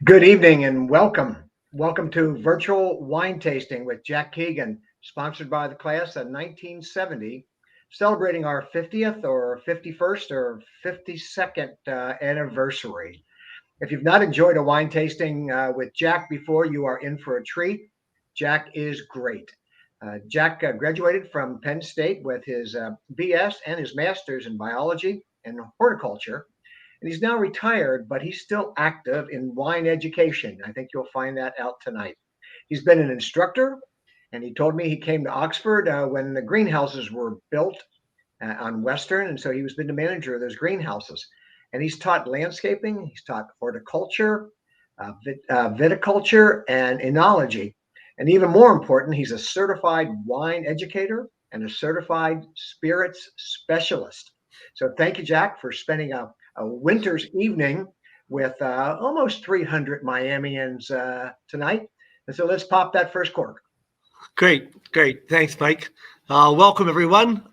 Good evening and welcome. Welcome to Virtual Wine Tasting with Jack Keegan, sponsored by the class of 1970, celebrating our 50th or 51st or 52nd anniversary. If you've not enjoyed a wine tasting with Jack before, you are in for a treat. Jack is great. Jack graduated from Penn State with his BS and his master's in biology and horticulture. And he's now retired, but he's still active in wine education. I think you'll find that out tonight. He's been an instructor, and he told me he came to Oxford when the greenhouses were built on Western, and so he was been the manager of those greenhouses. And he's taught landscaping, he's taught horticulture, viticulture, and enology. And even more important, he's a certified wine educator and a certified spirits specialist. So thank you, Jack, for spending a winter's evening with almost 300 Miamians tonight. And so let's pop that first cork. Great. Thanks, Mike. Welcome, everyone.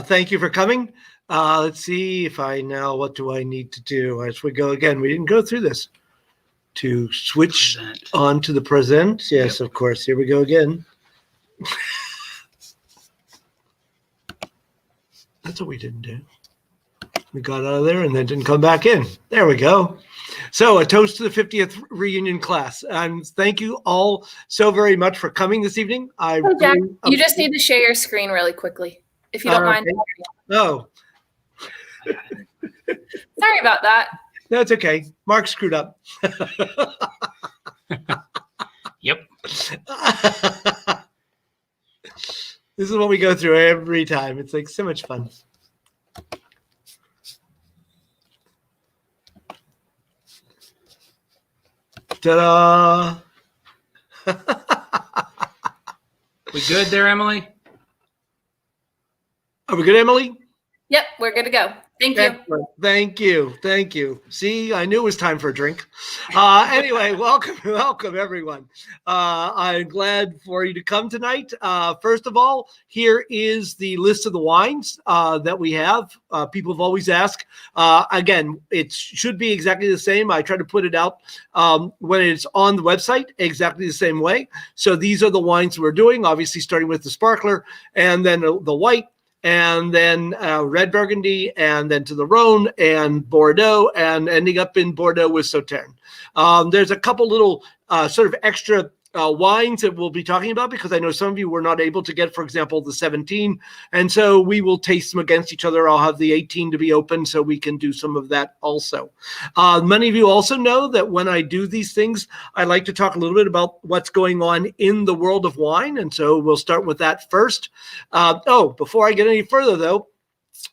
Thank you for coming. Let's see if what do I need to do as we go again? We didn't go through this. To switch on to the present. Yes, yep. Of course. Here we go again. That's what we didn't do. We got out of there and then didn't come back in. There we go. So a toast to the 50th reunion class. And thank you all so very much for coming this evening. Hey, Jack, you just need to share your screen really quickly, if you don't mind. Oh. Sorry about that. That's okay. Mark screwed up. Yep. This is what we go through every time. It's like so much fun. Ta-da! We good there, Emily? Are we good, Emily? Yep, we're good to go. Thank you. Thank you. See, I knew it was time for a drink. Anyway, welcome, everyone. I'm glad for you to come tonight. First of all, here is the list of the wines that we have. People have always asked. Again, it should be exactly the same. I try to put it out when it's on the website exactly the same way. So these are the wines we're doing, obviously starting with the sparkler and then the white, and then red Burgundy, and then to the Rhône and Bordeaux, and ending up in Bordeaux with Sauternes. There's a couple little sort of extra wines that we'll be talking about because I know some of you were not able to get, for example, the 17. And so we will taste them against each other. I'll have the 18 to be open so we can do some of that also. Many of you also know that when I do these things, I like to talk a little bit about what's going on in the world of wine. And so we'll start with that first. Before I get any further, though,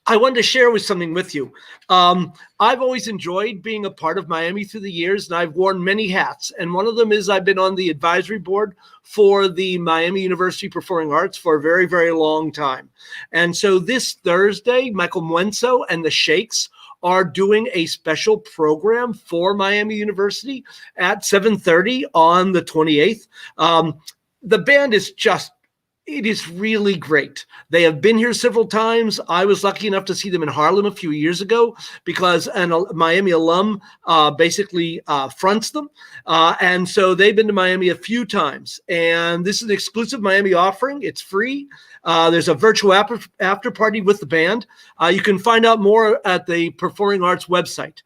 I wanted to share something with you. I've always enjoyed being a part of Miami through the years, and I've worn many hats. And one of them is I've been on the advisory board for the Miami University Performing Arts for a very, very long time. And so this Thursday, Michael Muenzo and the Shakes are doing a special program for Miami University at 7:30 on the 28th. The band is it is really great. They have been here several times. I was lucky enough to see them in Harlem a few years ago because a Miami alum basically fronts them. And so they've been to Miami a few times. And this is an exclusive Miami offering. It's free. There's a virtual after party with the band. You can find out more at the Performing Arts website.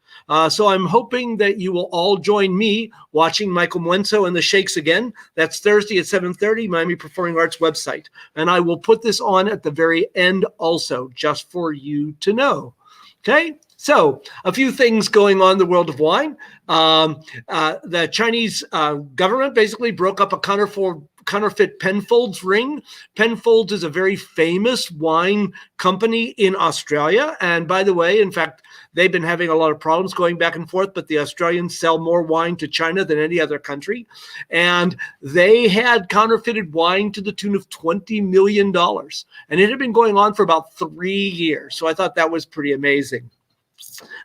So I'm hoping that you will all join me watching Michael Muenzo and the Shakes again. That's Thursday at 7:30, Miami Performing Arts website. And I will put this on at the very end also, just for you to know. Okay, so a few things going on in the world of wine. The Chinese government basically broke up a counterfeit Penfolds ring. Penfolds is a very famous wine company in Australia. And by the way, in fact, they've been having a lot of problems going back and forth, but the Australians sell more wine to China than any other country. And they had counterfeited wine to the tune of $20 million. And it had been going on for about 3 years. So I thought that was pretty amazing.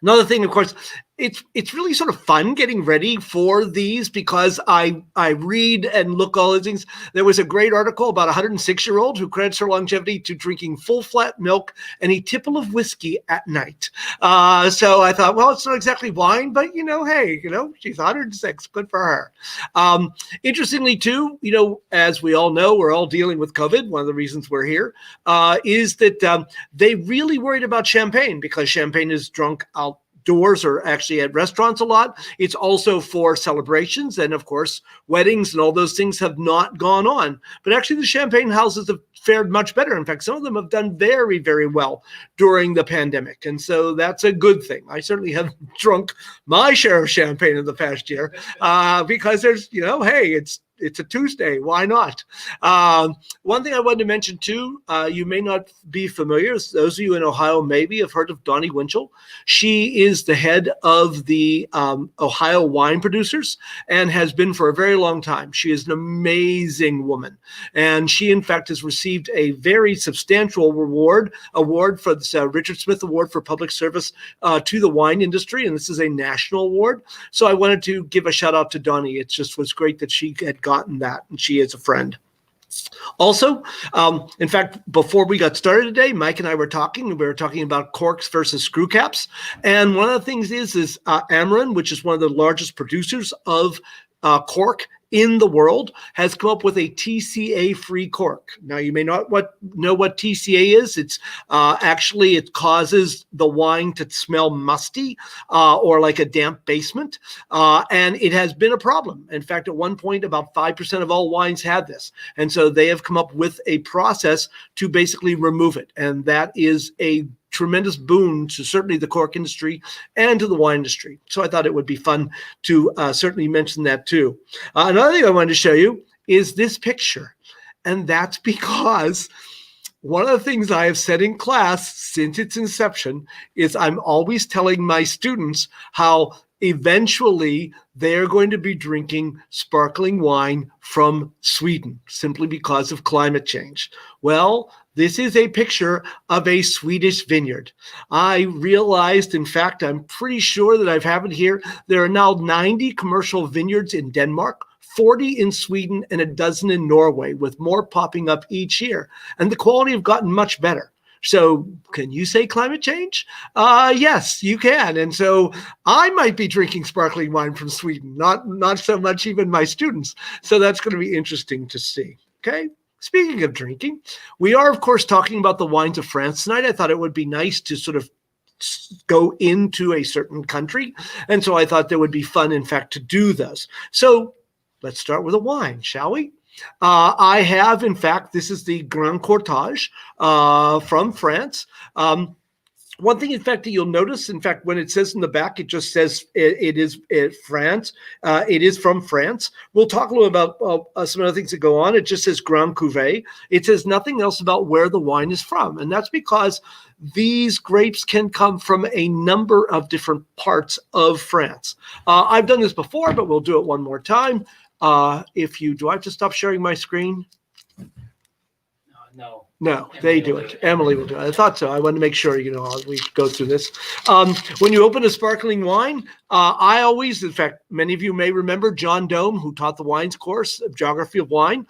Another thing, of course, it's really sort of fun getting ready for these because I read and look all these things. There was a great article about a 106-year-old who credits her longevity to drinking full flat milk and a tipple of whiskey at night. So I thought, well, it's not exactly wine, but hey, she's 106. Good for her. Interestingly, too, as we all know, we're all dealing with COVID. One of the reasons we're here is that they really worried about champagne because champagne is drunk outdoors or actually at restaurants a lot. It's also for celebrations and, of course, weddings and all those things have not gone on. But actually, the champagne houses have fared much better. In fact, some of them have done very, very well during the pandemic. And so that's a good thing. I certainly have drunk my share of champagne in the past year because there's, hey, it's a Tuesday. Why not? One thing I wanted to mention too, you may not be familiar. Those of you in Ohio maybe have heard of Donnie Winchell. She is the head of the Ohio wine producers and has been for a very long time. She is an amazing woman. And she, in fact, has received a very substantial award for this Richard Smith Award for Public Service to the wine industry. And this is a national award. So I wanted to give a shout out to Donnie. It just was great that she had gotten that, and she is a friend. Also, in fact, before we got started today, Mike and I were talking. We were talking about corks versus screw caps, and one of the things is Amarin, which is one of the largest producers of cork in the world, has come up with a TCA-free cork. Now, you may not know what TCA is. It's actually, it causes the wine to smell musty or like a damp basement, and it has been a problem. In fact, at one point, about 5% of all wines had this, and so they have come up with a process to basically remove it, and that is a tremendous boon to certainly the cork industry and to the wine industry. So I thought it would be fun to certainly mention that too. Another thing I wanted to show you is this picture. And that's because one of the things I have said in class since its inception is I'm always telling my students how eventually they're going to be drinking sparkling wine from Sweden simply because of climate change. Well, this is a picture of a Swedish vineyard. I realized, in fact, I'm pretty sure that I have it here. There are now 90 commercial vineyards in Denmark, 40 in Sweden, and a dozen in Norway, with more popping up each year. And the quality have gotten much better. So can you say climate change? Yes, you can. And so I might be drinking sparkling wine from Sweden, not so much even my students. So that's going to be interesting to see. Okay. Speaking of drinking, we are, of course, talking about the wines of France tonight. I thought it would be nice to sort of go into a certain country. And so I thought that would be fun, in fact, to do this. So let's start with a wine, shall we? I have, in fact, this is the Grand Courtage from France. One thing, in fact, that you'll notice, in fact, when it says in the back, it just says it is France. It is from France. We'll talk a little about some other things that go on. It just says Grand Cuvée. It says nothing else about where the wine is from. And that's because these grapes can come from a number of different parts of France. I've done this before, but we'll do it one more time. Do I have to stop sharing my screen? No, they do it. Emily will do it. I thought so. I wanted to make sure, as we go through this. When you open a sparkling wine, I always, in fact, many of you may remember John Dome, who taught the wines course of geography of wine.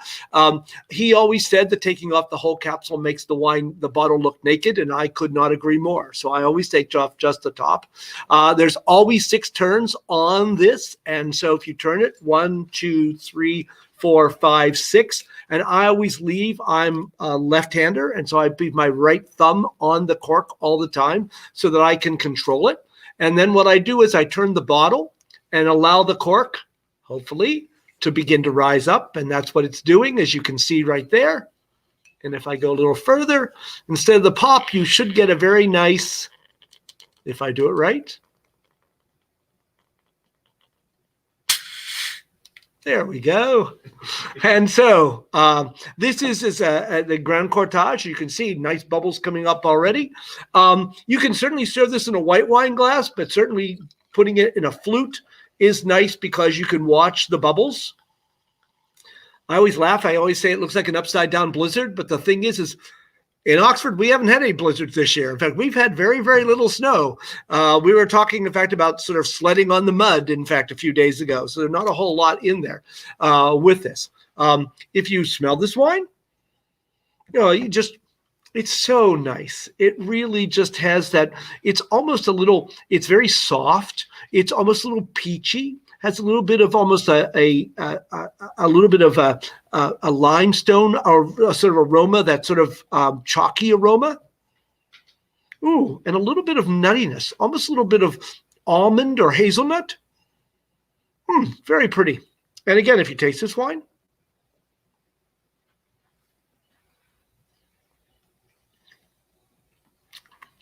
He always said that taking off the whole capsule makes the bottle look naked, and I could not agree more. So I always take off just the top. There's always 6 turns on this. And so if you turn it 1, 2, 3, 4, 5, 6. And I always leave, I'm a left-hander, and so I leave my right thumb on the cork all the time so that I can control it. And then what I do is I turn the bottle and allow the cork, hopefully, to begin to rise up. And that's what it's doing, as you can see right there. And if I go a little further, instead of the pop, you should get a very nice, if I do it right. There we go. And so this is the Grand Courtage. You can see nice bubbles coming up already. You can certainly serve this in a white wine glass, but certainly putting it in a flute is nice because you can watch the bubbles. I always laugh. I always say it looks like an upside down blizzard. But the thing is In Oxford, we haven't had any blizzards this year. In fact, we've had very, very little snow. We were talking, in fact, about sort of sledding on the mud, in fact, a few days ago. So there's not a whole lot in there with this. If you smell this wine, it's so nice. It really just has that. It's almost it's very soft. It's almost a little peachy. Has a little bit of almost a little bit of a limestone or a sort of aroma, that sort of chalky aroma. Ooh, and a little bit of nuttiness, almost a little bit of almond or hazelnut. Very pretty. And again, if you taste this wine,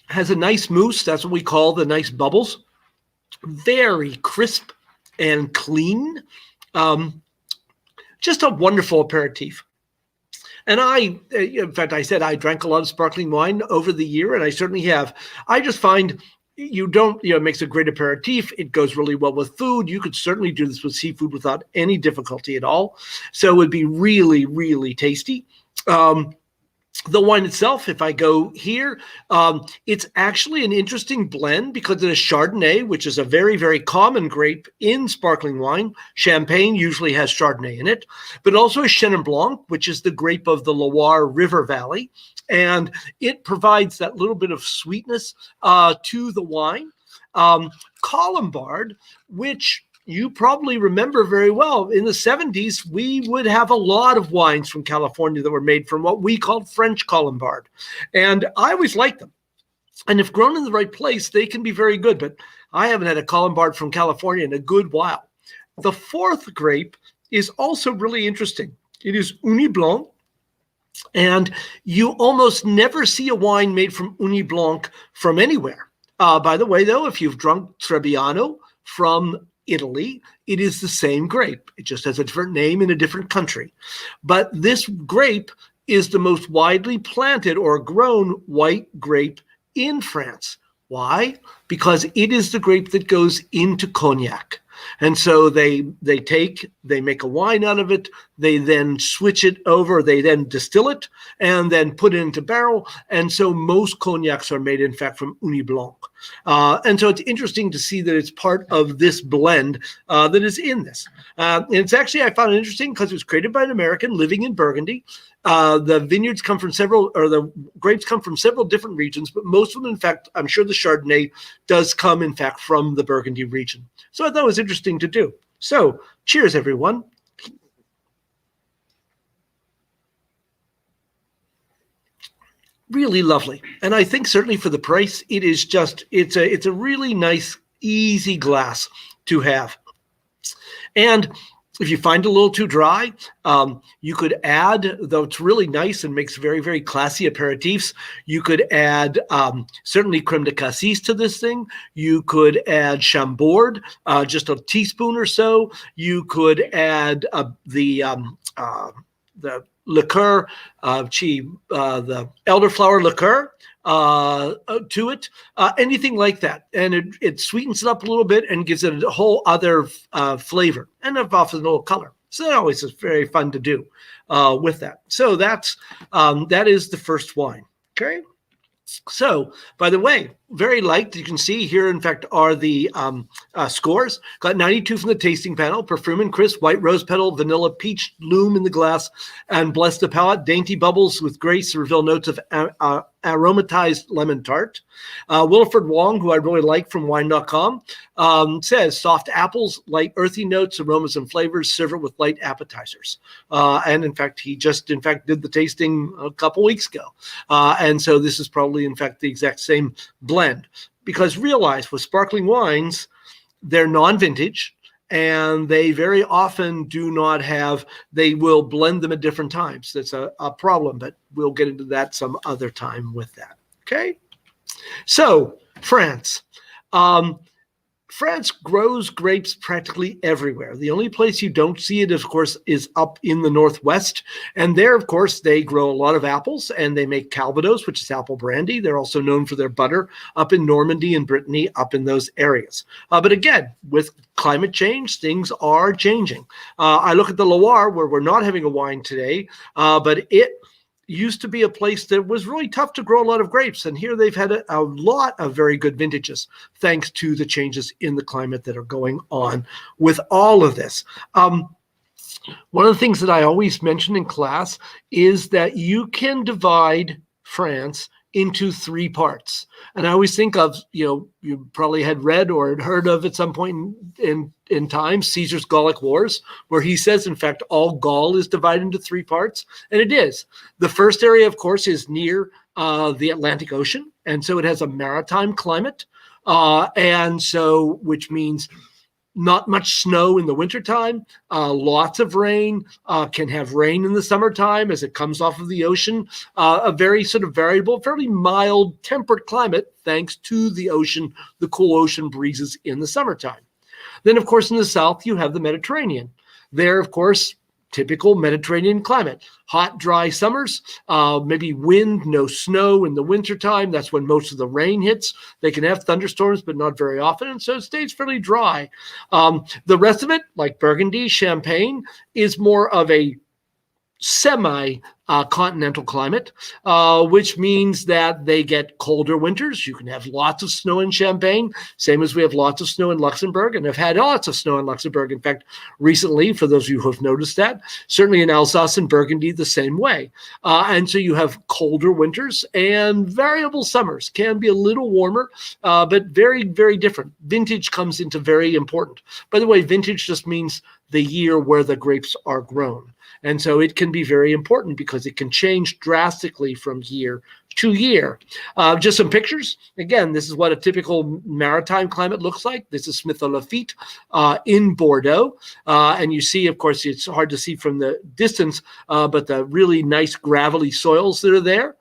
has a nice mousse. That's what we call the nice bubbles. Very crisp and clean. Just a wonderful aperitif. And in fact, I said I drank a lot of sparkling wine over the year, and I certainly have. I just find it makes a great aperitif. It goes really well with food. You could certainly do this with seafood without any difficulty at all. So it would be really, really tasty. The wine itself, if I go here, it's actually an interesting blend because it is Chardonnay, which is a very, very common grape in sparkling wine. Champagne usually has Chardonnay in it, but also a Chenin Blanc, which is the grape of the Loire River Valley. And it provides that little bit of sweetness to the wine. Colombard, which you probably remember very well. In the 70s, we would have a lot of wines from California that were made from what we called French Colombard. And I always liked them. And if grown in the right place, they can be very good. But I haven't had a Colombard from California in a good while. The fourth grape is also really interesting. It is Uni Blanc. And you almost never see a wine made from Uni Blanc from anywhere. By the way, though, if you've drunk Trebbiano from Italy, it is the same grape. It just has a different name in a different country. But this grape is the most widely planted or grown white grape in France. Why? Because it is the grape that goes into cognac. And so they make a wine out of it. They then switch it over. They then distill it and then put it into barrel. And so most cognacs are made, in fact, from Uni Blanc. And so it's interesting to see that it's part of this blend that is in this. And it's actually, I found it interesting because it was created by an American living in Burgundy. The vineyards come from the grapes come from several different regions, but most of them, in fact, I'm sure the Chardonnay does come, in fact, from the Burgundy region. So I thought it was interesting to do. So cheers, everyone. Really lovely. And I think certainly for the price, it's a really nice, easy glass to have. And if you find it a little too dry, you could add, though it's really nice and makes very, very classy aperitifs, you could add certainly creme de cassis to this thing. You could add Chambord, just a teaspoon or so. You could add the liqueur, the elderflower liqueur to it, anything like that. And it sweetens it up a little bit and gives it a whole other flavor and often a little color. So that always is very fun to do with that. So that is the first wine. Okay. So, by the way, very light. You can see here, in fact, are the scores. Got 92 from the tasting panel. Perfume and crisp, white rose petal, vanilla peach bloom in the glass, and bless the palate. Dainty bubbles with grace reveal notes of aromatized lemon tart. Wilfred Wong, who I really like from wine.com, says soft apples, light earthy notes, aromas and flavors, serve it with light appetizers. And in fact, he just did the tasting a couple weeks ago. And so this is probably, in fact, the exact same blend, because realize with sparkling wines, they're non-vintage and they very often do not have, they will blend them at different times. That's a problem, but we'll get into that some other time with that. Okay. So France. France grows grapes practically everywhere. The only place you don't see it, of course, is up in the Northwest. And there, of course, they grow a lot of apples and they make Calvados, which is apple brandy. They're also known for their butter up in Normandy and Brittany, up in those areas. But again, with climate change, things are changing. I look at the Loire, where we're not having a wine today, but it used to be a place that was really tough to grow a lot of grapes. And here they've had a lot of very good vintages, thanks to the changes in the climate that are going on with all of this. One of the things that I always mention in class is that you can divide France into 3 parts. And I always think of, you probably had read or had heard of at some point in time, Caesar's Gallic Wars, where he says, in fact, all Gaul is divided into 3 parts. And it is. The first area, of course, is near the Atlantic Ocean. And so it has a maritime climate. Which means not much snow in the wintertime, lots of rain, can have rain in the summertime as it comes off of the ocean, a very sort of variable, fairly mild temperate climate, thanks to the ocean, the cool ocean breezes in the summertime. Then, of course, in the south, you have the Mediterranean. There, of course, typical Mediterranean climate, hot, dry summers, maybe wind, no snow in the wintertime. That's when most of the rain hits. They can have thunderstorms, but not very often. And so it stays fairly dry. The rest of it, like Burgundy, Champagne, is more of a semi-continental climate, which means that they get colder winters. You can have lots of snow in Champagne, same as we have lots of snow in Luxembourg, and have had lots of snow in Luxembourg. In fact, recently, for those of you who have noticed that, certainly in Alsace and Burgundy, the same way. And so you have colder winters and variable summers. Can be a little warmer, but very, very different. Vintage comes into very important. By the way, vintage just means the year where the grapes are grown. And so it can be very important because it can change drastically from year to year. Just some pictures. Again, this is what a typical maritime climate looks like. This is Smith Lafitte in Bordeaux. And you see, of course, it's hard to see from the distance, but the really nice gravelly soils that are there.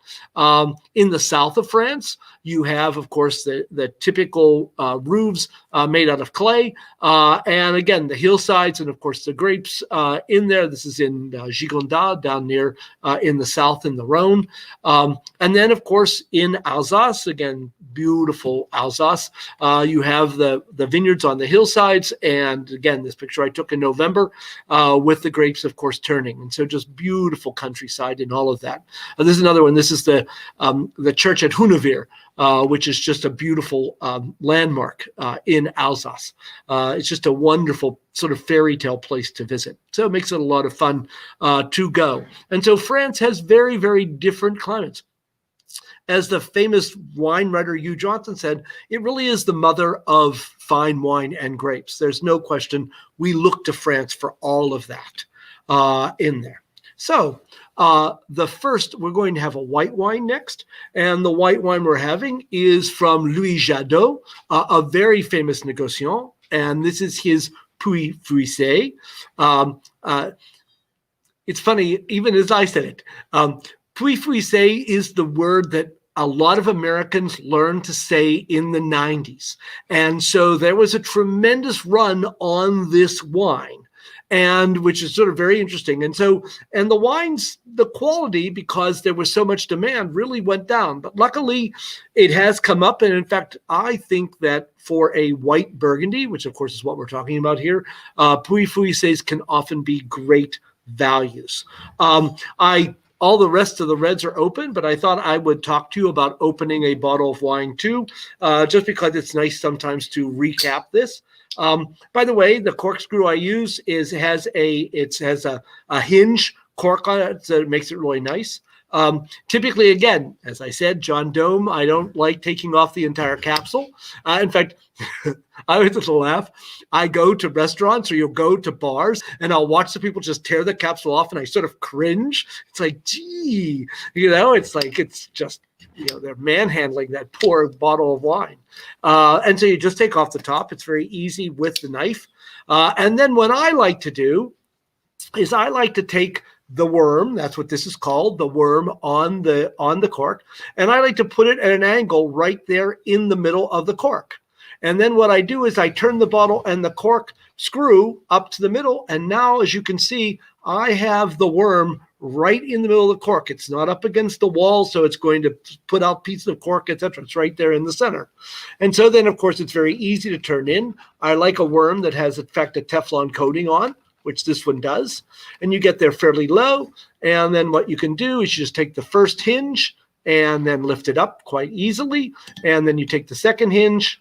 In the south of France, you have, of course, the typical roofs made out of clay. And again, the hillsides and, of course, the grapes in there. This is in Gigondas, down near in the south in the Rhône. And then, of course, in Alsace, again, beautiful Alsace, you have the vineyards on the hillsides. And again, this picture I took in November with the grapes, of course, turning. And so just beautiful countryside and all of that. This is another one. This is the church at Hunevere, which is just a beautiful landmark in Alsace. It's just a wonderful sort of fairy tale place to visit. So it makes it a lot of fun to go. And so France has very, very different climates. As the famous wine writer Hugh Johnson said, it really is the mother of fine wine and grapes. There's no question. We look to France for all of that in there. So the first, we're going to have a white wine next. And the white wine we're having is from Louis Jadot, a very famous negociant. And this is his Pouilly-Fuisse. It's funny, even as I said it, Pouilly-Fuisse is the word that a lot of Americans learned to say in the 90s. And so there was a tremendous run on this wine, and which is sort of very interesting. And the wines, the quality, because there was so much demand, really went down. But luckily, it has come up. And in fact, I think that for a white Burgundy, which of course is what we're talking about here, Pouilly-Fuisses can often be great values. All the rest of the reds are open, but I thought I would talk to you about opening a bottle of wine too, just because it's nice sometimes to recap this. By the way, the corkscrew I use has a hinge cork on it, so it makes it really nice. Typically, again, as I said, John Dome, I don't like taking off the entire capsule. In fact, I always have to laugh. I go to restaurants or you'll go to bars and I'll watch the people just tear the capsule off and I sort of cringe. It's like, gee, it's just, they're manhandling that poor bottle of wine. And so you just take off the top. It's very easy with the knife. And then what I like to do is I like to take the worm, that's what this is called, the worm on the cork, and I like to put it at an angle right there in the middle of the cork. And then what I do is I turn the bottle and the cork screw up to the middle, and now, as you can see, I have the worm right in the middle of the cork. It's not up against the wall, so it's going to put out pieces of cork, etc. It's right there in the center. And so then, of course, it's very easy to turn in. I like a worm that has, in fact, a Teflon coating on. which this one does. And you get there fairly low. And then what you can do is you just take the first hinge and then lift it up quite easily. And then you take the second hinge,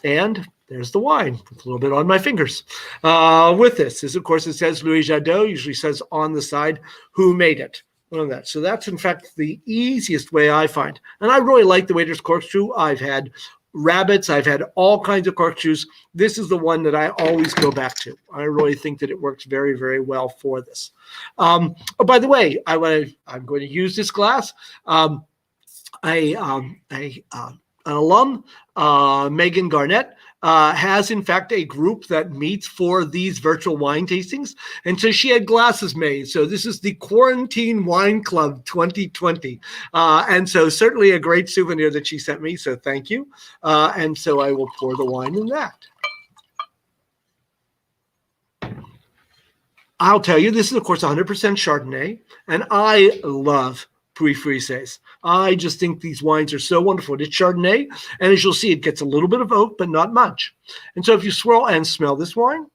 and there's the wine with a little bit on my fingers. With this, of course, it says Louis Jadot, usually says on the side who made it. On that. So that's, in fact, the easiest way I find. And I really like the Waiter's Corkscrew. I've had rabbits. I've had all kinds of corkscrews. This is the one that I always go back to. I really think that it works very, very well for this. Oh, by the way, I'm going to use this glass. An alum, Megan Garnett, has in fact a group that meets for these virtual wine tastings. And so she had glasses made. So this is the Quarantine Wine Club 2020. And so certainly a great souvenir that she sent me. So thank you. And so I will pour the wine in that. I'll tell you, this is of course 100% Chardonnay. And I love Pouilly-Fuisse. I just think these wines are so wonderful. It's Chardonnay, and as you'll see, it gets a little bit of oak, but not much. And so if you swirl and smell this wine,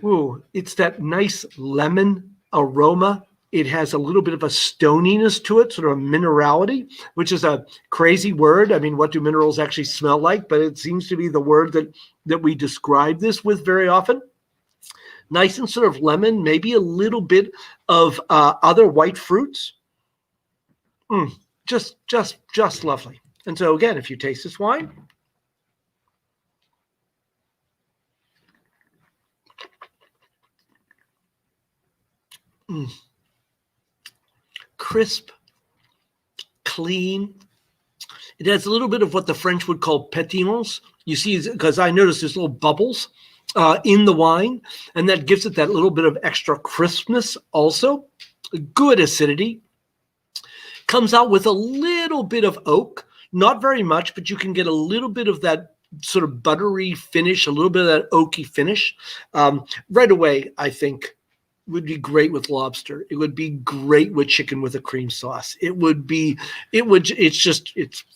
ooh, it's that nice lemon aroma. It has a little bit of a stoniness to it, sort of a minerality, which is a crazy word. I mean, what do minerals actually smell like? But it seems to be the word that we describe this with very often. Nice and sort of lemon, maybe a little bit of other white fruits. Just lovely. And so again, if you taste this wine, crisp, clean. It has a little bit of what the French would call pétillance. You see, because I noticed there's little bubbles in the wine, and that gives it that little bit of extra crispness also. Good acidity. Comes out with a little bit of oak, not very much, but you can get a little bit of that sort of buttery finish, a little bit of that oaky finish. Right away, I think would be great with lobster. It would be great with chicken with a cream sauce. It's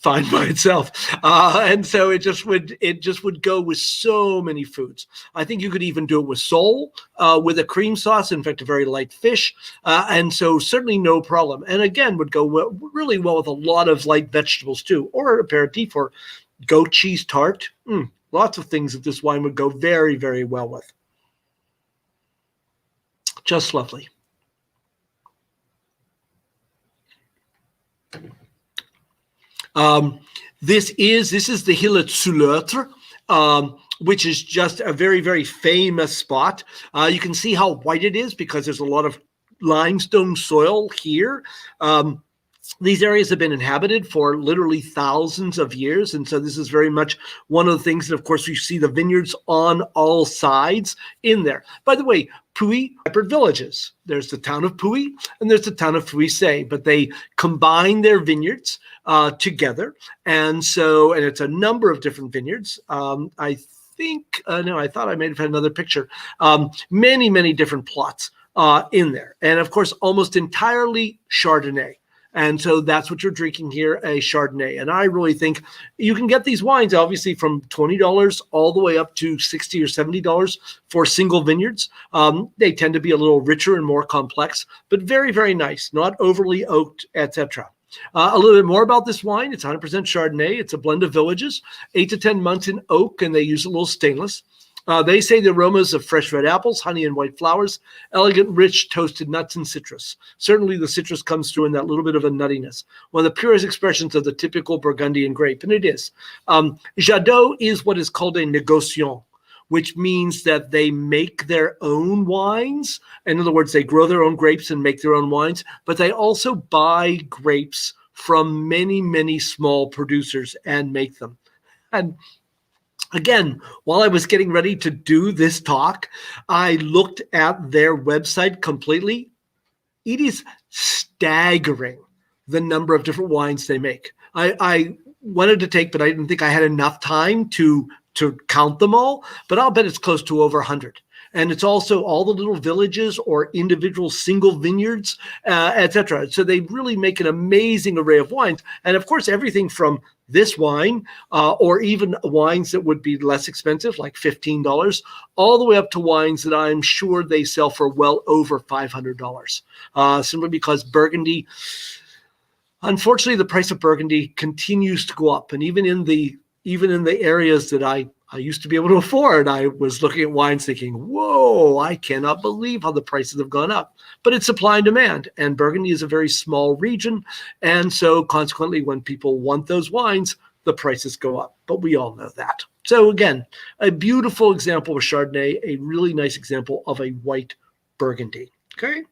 fine by itself. And so it just would go with so many foods. I think you could even do it with sole, with a cream sauce, in fact, a very light fish. And so certainly no problem. And again, would go really well with a lot of light vegetables too, or aperitif or goat cheese tart. Lots of things that this wine would go very, very well with. Just lovely. This is the Hill at Souleutre, which is just a very, very famous spot. You can see how white it is because there's a lot of limestone soil here. These areas have been inhabited for literally thousands of years. And so this is very much one of the things that, of course, you see the vineyards on all sides in there. By the way, Pouilly, separate villages. There's the town of Pouilly and there's the town of Fuisse, but they combine their vineyards together. And it's a number of different vineyards. I thought I may have had another picture. Many, many different plots in there. And of course, almost entirely Chardonnay. And so that's what you're drinking here, a Chardonnay. And I really think you can get these wines, obviously, from $20 all the way up to $60 or $70 for single vineyards. They tend to be a little richer and more complex, but very, very nice, not overly oaked, etc. A little bit more about this wine. It's 100% Chardonnay. It's a blend of villages, 8 to 10 months in oak, and they use a little stainless. They say the aromas of fresh red apples, honey and white flowers, elegant, rich, toasted nuts and citrus. Certainly the citrus comes through in that little bit of a nuttiness. One of the purest expressions of the typical Burgundian grape, and it is. Jadot is what is called a négociant, which means that they make their own wines. In other words, they grow their own grapes and make their own wines, but they also buy grapes from many, many small producers and make them. And again, while I was getting ready to do this talk, I looked at their website completely. It is staggering the number of different wines they make. I wanted to take, but I didn't think I had enough time to count them all, but I'll bet it's close to over 100. And it's also all the little villages or individual single vineyards, etc. So they really make an amazing array of wines. And of course, everything from this wine, or even wines that would be less expensive, like $15, all the way up to wines that I'm sure they sell for well over $500, simply because Burgundy, unfortunately, the price of Burgundy continues to go up. And even in the areas that I used to be able to afford, I was looking at wines thinking, whoa, I cannot believe how the prices have gone up. But it's supply and demand, and Burgundy is a very small region. And so consequently, when people want those wines, the prices go up. But we all know that. So again, a beautiful example of Chardonnay, a really nice example of a white Burgundy. Okay.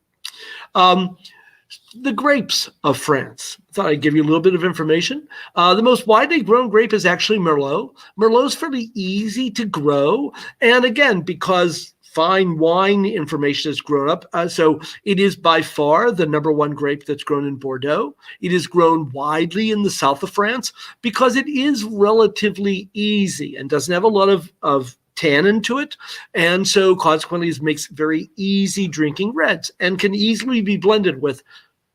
The grapes of France. I thought I'd give you a little bit of information. The most widely grown grape is actually Merlot. Merlot is fairly easy to grow. And again, because fine wine information has grown up, so it is by far the number one grape that's grown in Bordeaux. It is grown widely in the south of France because it is relatively easy and doesn't have a lot of tannin to it, and so consequently it makes very easy drinking reds and can easily be blended with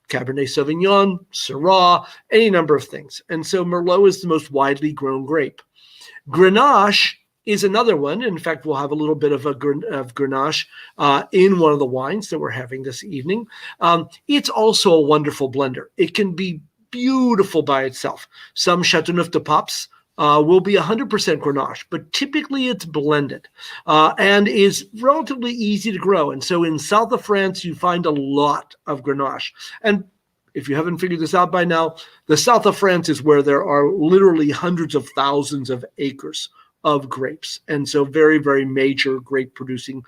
Cabernet Sauvignon, Syrah, any number of things. And so Merlot is the most widely grown grape. Grenache is another one. In fact, we'll have a little bit of Grenache in one of the wines that we're having this evening. It's also a wonderful blender. It can be beautiful by itself. Some Châteauneuf-du-Papes will be 100% Grenache, but typically it's blended and is relatively easy to grow. And so in south of France, you find a lot of Grenache. And if you haven't figured this out by now, the south of France is where there are literally hundreds of thousands of acres of grapes. And so very, very major grape producing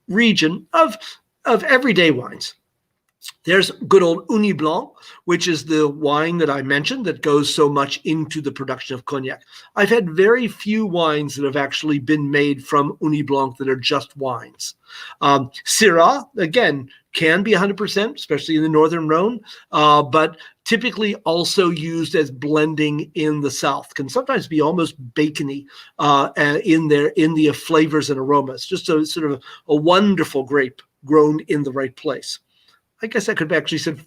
region of everyday wines. There's good old Uni Blanc, which is the wine that I mentioned that goes so much into the production of cognac. I've had very few wines that have actually been made from Uni Blanc that are just wines. Syrah, again, can be 100%, especially in the northern Rhône, but typically also used as blending in the south. Can sometimes be almost bacony in the flavors and aromas. Just a sort of a wonderful grape grown in the right place. I guess that could actually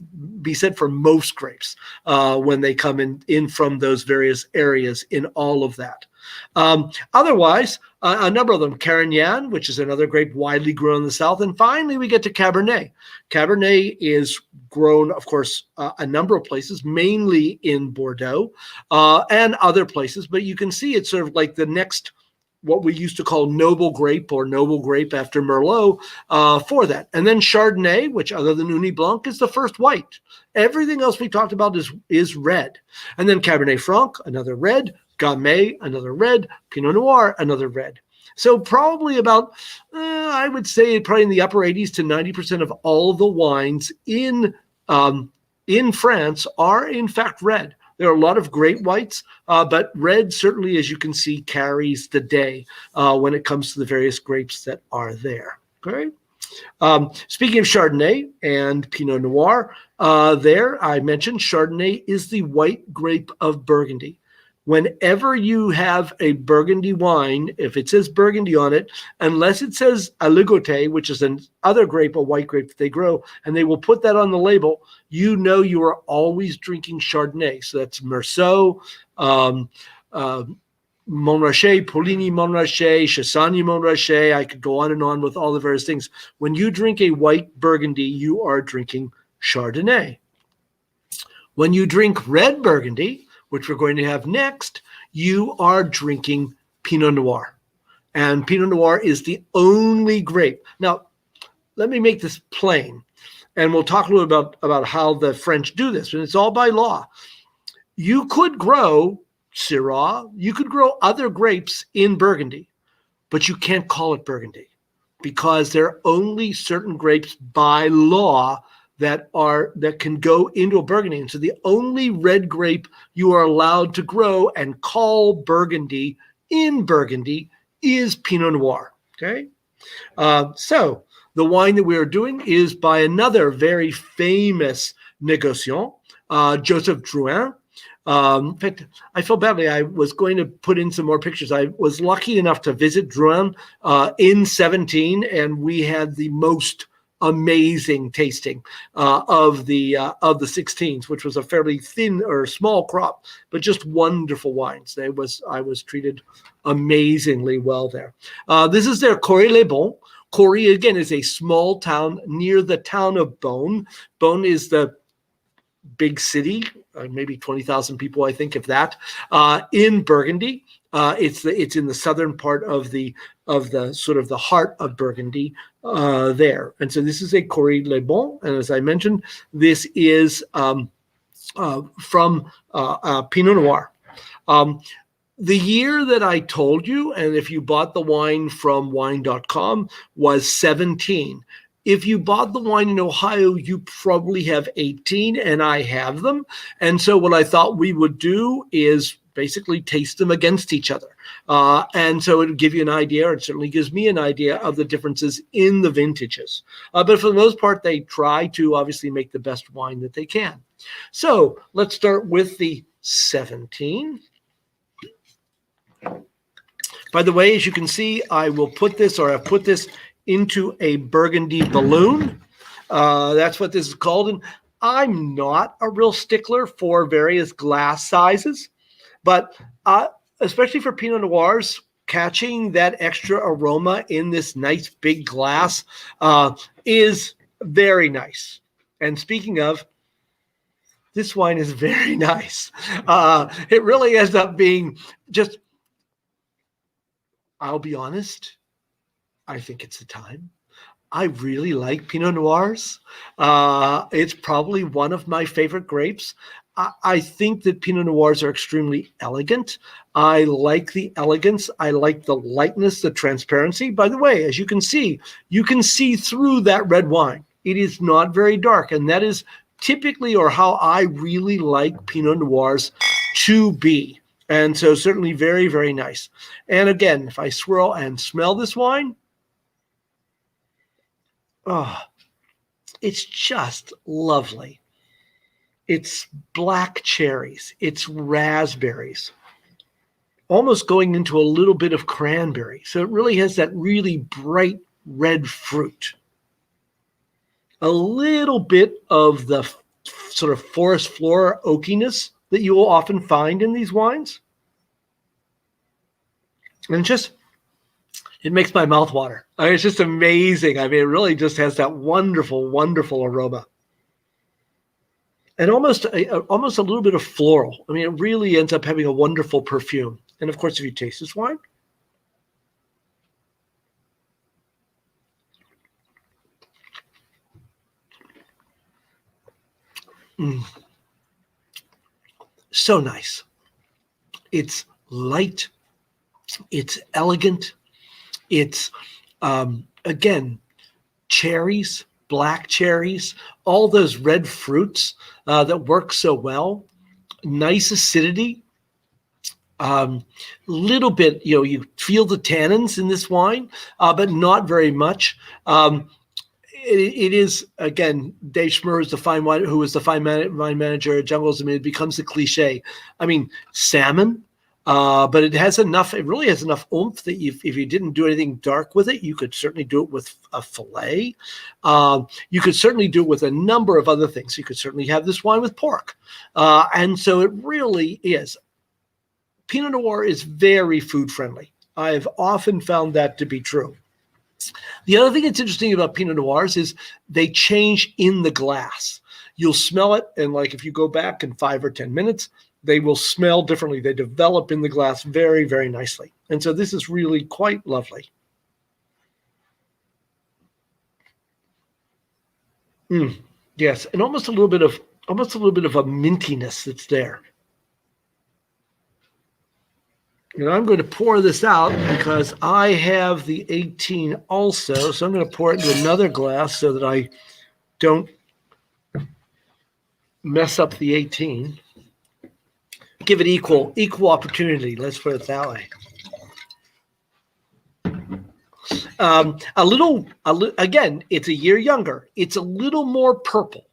be said for most grapes when they come in from those various areas in all of that. Otherwise, a number of them, Carignan, which is another grape widely grown in the south. And finally, we get to Cabernet. Cabernet is grown, of course, a number of places, mainly in Bordeaux and other places. But you can see it's sort of like the next, what we used to call noble grape or noble grape after Merlot for that. And then Chardonnay, which other than Uni Blanc is the first white. Everything else we talked about is red. And then Cabernet Franc, another red. Gamay, another red. Pinot Noir, another red. So probably about, I would say probably in the upper 80s to 90% of all the wines in France are in fact red. There are a lot of great whites, but red certainly, as you can see, carries the day when it comes to the various grapes that are there. Okay. Speaking of Chardonnay and Pinot Noir, there I mentioned Chardonnay is the white grape of Burgundy. Whenever you have a Burgundy wine, if it says Burgundy on it, unless it says Aligoté, which is another grape, a white grape that they grow, and they will put that on the label, you know you are always drinking Chardonnay. So that's Meursault, Montrachet, Pouligny Montrachet, Chassagne Montrachet. I could go on and on with all the various things. When you drink a white Burgundy, you are drinking Chardonnay. When you drink red Burgundy, which we're going to have next, you are drinking Pinot Noir. And Pinot Noir is the only grape. Now, let me make this plain, and we'll talk a little about how the French do this, and it's all by law. You could grow Syrah, you could grow other grapes in Burgundy, but you can't call it Burgundy because there are only certain grapes by law that can go into a Burgundy. And so the only red grape you are allowed to grow and call Burgundy in Burgundy is Pinot Noir. Okay. So the wine that we are doing is by another very famous negociant, Joseph Drouhin. In fact, I feel badly. I was going to put in some more pictures. I was lucky enough to visit Drouhin in 17, and we had the most amazing tasting of the 16s, which was a fairly thin or small crop, but just wonderful wines. I was treated amazingly well there. This is their Chorey-les-Beaune. Chorey, again, is a small town near the town of Beaune. Beaune is the big city, maybe 20,000 people, I think, if that, in Burgundy. It's in the southern part of the sort of the heart of Burgundy there. And so this is a Chorey-les-Beaune, and as I mentioned, this is from Pinot Noir. The year that I told you, and if you bought the wine from wine.com, was 17. If you bought the wine in Ohio, you probably have 18, and I have them. And so what I thought we would do is basically taste them against each other. And so it would give you an idea, or it certainly gives me an idea of the differences in the vintages. But for the most part, they try to obviously make the best wine that they can. So let's start with the 17. By the way, as you can see, I've put this into a Burgundy balloon. That's what this is called. And I'm not a real stickler for various glass sizes, but especially for Pinot Noirs, catching that extra aroma in this nice big glass is very nice. And speaking of, this wine is very nice. It really ends up being just, I'll be honest, I think it's the time. I really like Pinot Noirs. It's probably one of my favorite grapes. I think that Pinot Noirs are extremely elegant. I like the elegance. I like the lightness, the transparency. By the way, as you can see through that red wine. It is not very dark, and that is typically, or how I really like Pinot Noirs to be. And so certainly very, very nice. And again, if I swirl and smell this wine, oh, it's just lovely. It's black cherries. It's raspberries, almost going into a little bit of cranberry. So it really has that really bright red fruit. A little bit of the sort of forest flora oakiness that you will often find in these wines. And it makes my mouth water. I mean, it's just amazing. I mean, it really just has that wonderful, wonderful aroma. And almost a little bit of floral. I mean, it really ends up having a wonderful perfume. And of course, if you taste this wine, so nice. It's light. It's elegant. It's, again, cherries, black cherries, all those red fruits that work so well. Nice acidity. Little bit, you feel the tannins in this wine, but not very much. It is, again, Dave Schmurr is who is the fine wine manager at Jungles. I mean, it becomes a cliche. I mean, salmon. But it really has enough oomph that if you didn't do anything dark with it, you could certainly do it with a filet. You could certainly do it with a number of other things. You could certainly have this wine with pork. And so it really is. Pinot Noir is very food friendly. I've often found that to be true. The other thing that's interesting about Pinot Noirs is they change in the glass. You'll smell it, and like if you go back in 5 or 10 minutes, they will smell differently. They develop in the glass very, very nicely. And so this is really quite lovely. Yes, and almost a little bit of a mintiness that's there. And I'm going to pour this out because I have the 18 also. So I'm going to pour it into another glass so that I don't mess up the 18. Give it equal opportunity. Let's put it that way. Again, it's a year younger. It's a little more purple.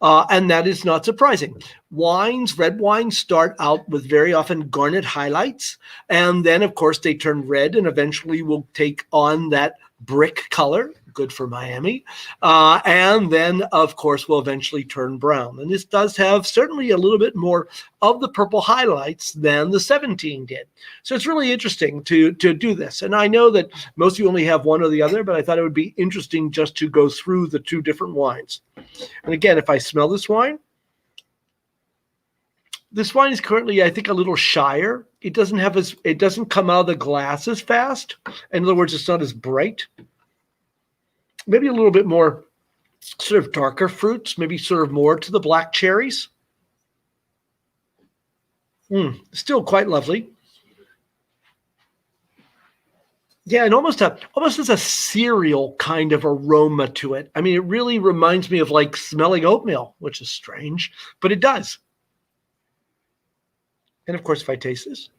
and that is not surprising. Red wines start out with very often garnet highlights, and then, of course, they turn red and eventually will take on that brick color, good for Miami, and then, of course, will eventually turn brown. And this does have certainly a little bit more of the purple highlights than the 17 did. So it's really interesting to do this. And I know that most of you only have one or the other, but I thought it would be interesting just to go through the two different wines. And again, if I smell this wine is currently, I think, a little shyer. It doesn't come out of the glass as fast. In other words, it's not as bright. Maybe a little bit more sort of darker fruits, maybe sort of more to the black cherries. Still quite lovely. Yeah, and almost has a cereal kind of aroma to it. I mean, it really reminds me of like smelling oatmeal, which is strange, but it does. And of course, if I taste this.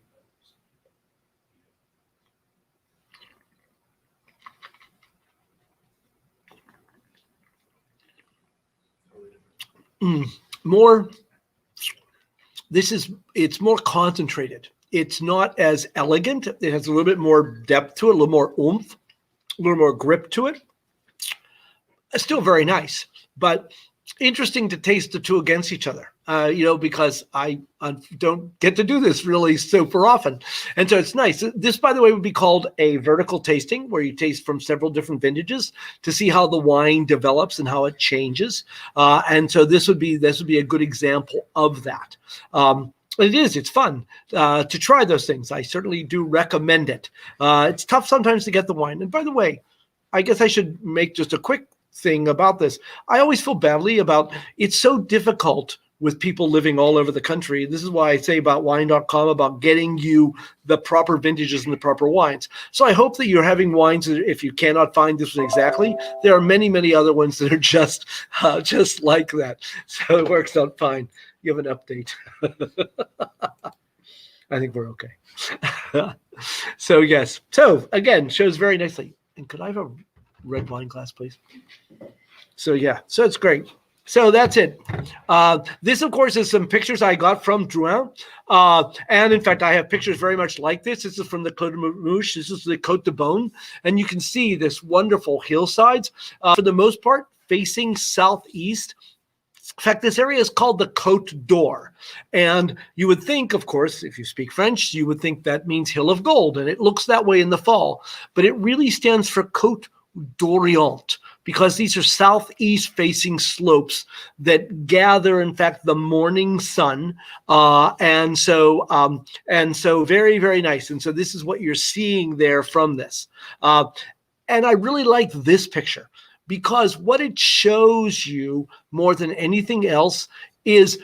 It's more concentrated. It's not as elegant. It has a little bit more depth to it, a little more oomph, a little more grip to it. It's still very nice, but interesting to taste the two against each other, because I don't get to do this really super often. And so it's nice. This, by the way, would be called a vertical tasting, where you taste from several different vintages to see how the wine develops and how it changes. And so this would be a good example of that. It's fun to try those things. I certainly do recommend it. It's tough sometimes to get the wine. And by the way, I guess I should make just a quick thing about this. I always feel badly about it's so difficult with people living all over the country. This is why I say about wine.com about getting you the proper vintages and the proper wines. So I hope that you're having wines that if you cannot find this one exactly, there are many, many other ones that are just like that. So it works out fine. You have an update. I think we're okay. So yes. So again, shows very nicely. And could I have a red wine glass, please? So yeah, so it's great. So that's it. This, of course, is some pictures I got from Drouhin. And in fact, I have pictures very much like this. This is from the Côte de Mouche. This is the Côte de Beaune. And you can see this wonderful hillsides, for the most part, facing southeast. In fact, this area is called the Côte d'Or. And you would think, of course, if you speak French, you would think that means Hill of Gold. And it looks that way in the fall. But it really stands for Côte d'Orient, because these are southeast facing slopes that gather, in fact, the morning sun. And so very, very nice. And so this is what you're seeing there from this. And I really like this picture, because what it shows you more than anything else is,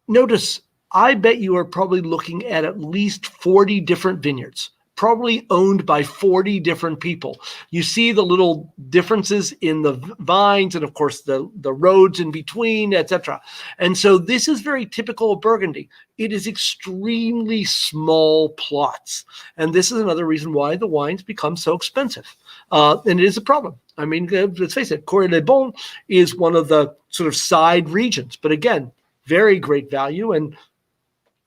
notice, I bet you are probably looking at least 40 different vineyards, probably owned by 40 different people. You see the little differences in the vines and, of course, the roads in between, etc. And so this is very typical of Burgundy. It is extremely small plots. And this is another reason why the wines become so expensive. And it is a problem. I mean, let's face it, Chorey-les-Beaune is one of the sort of side regions. But again, very great value, and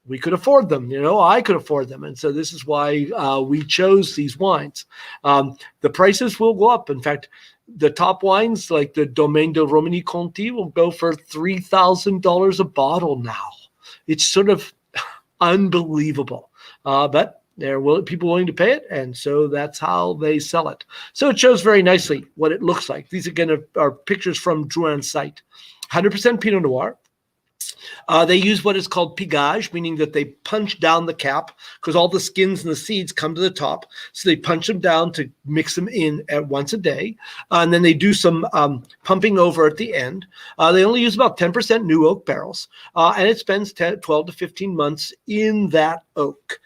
we could afford them. I could afford them. And so this is why we chose these wines. The prices will go up. In fact, the top wines like the Domaine de Romilly-Conti will go for $3,000 a bottle now. It's sort of unbelievable. But there are people willing to pay it, and so that's how they sell it. So it shows very nicely what it looks like. These, again, are pictures from Drouhin's site. 100% Pinot Noir. They use what is called pigage, meaning that they punch down the cap, because all the skins and the seeds come to the top. So they punch them down to mix them in at once a day. And then they do some pumping over at the end. They only use about 10% new oak barrels. And it spends 12 to 15 months in that oak.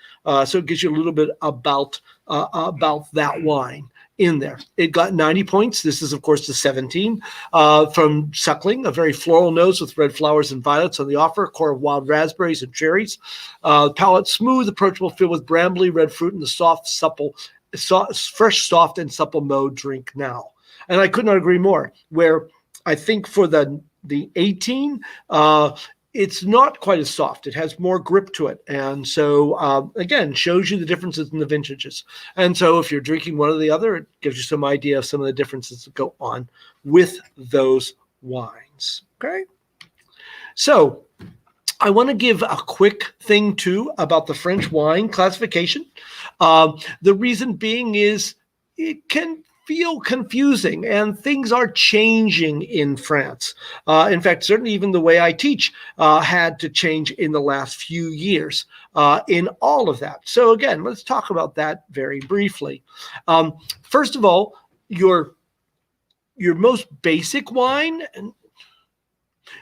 So it gives you a little bit about that wine in there. It got 90 points. This is, of course, the 17 from Suckling, a very floral nose with red flowers and violets on the offer, a core of wild raspberries and cherries. Palate smooth, approachable, filled with brambly red fruit and the fresh, soft, and supple mode drink now. And I could not agree more, where I think for the the 18, it's not quite as soft. It has more grip to it. And so, again, shows you the differences in the vintages. And so if you're drinking one or the other, it gives you some idea of some of the differences that go on with those wines. Okay. So I want to give a quick thing, too, about the French wine classification. The reason being is it can feel confusing, and things are changing in France. In fact, certainly even the way I teach had to change in the last few years in all of that. So again, let's talk about that very briefly. First of all, your most basic wine,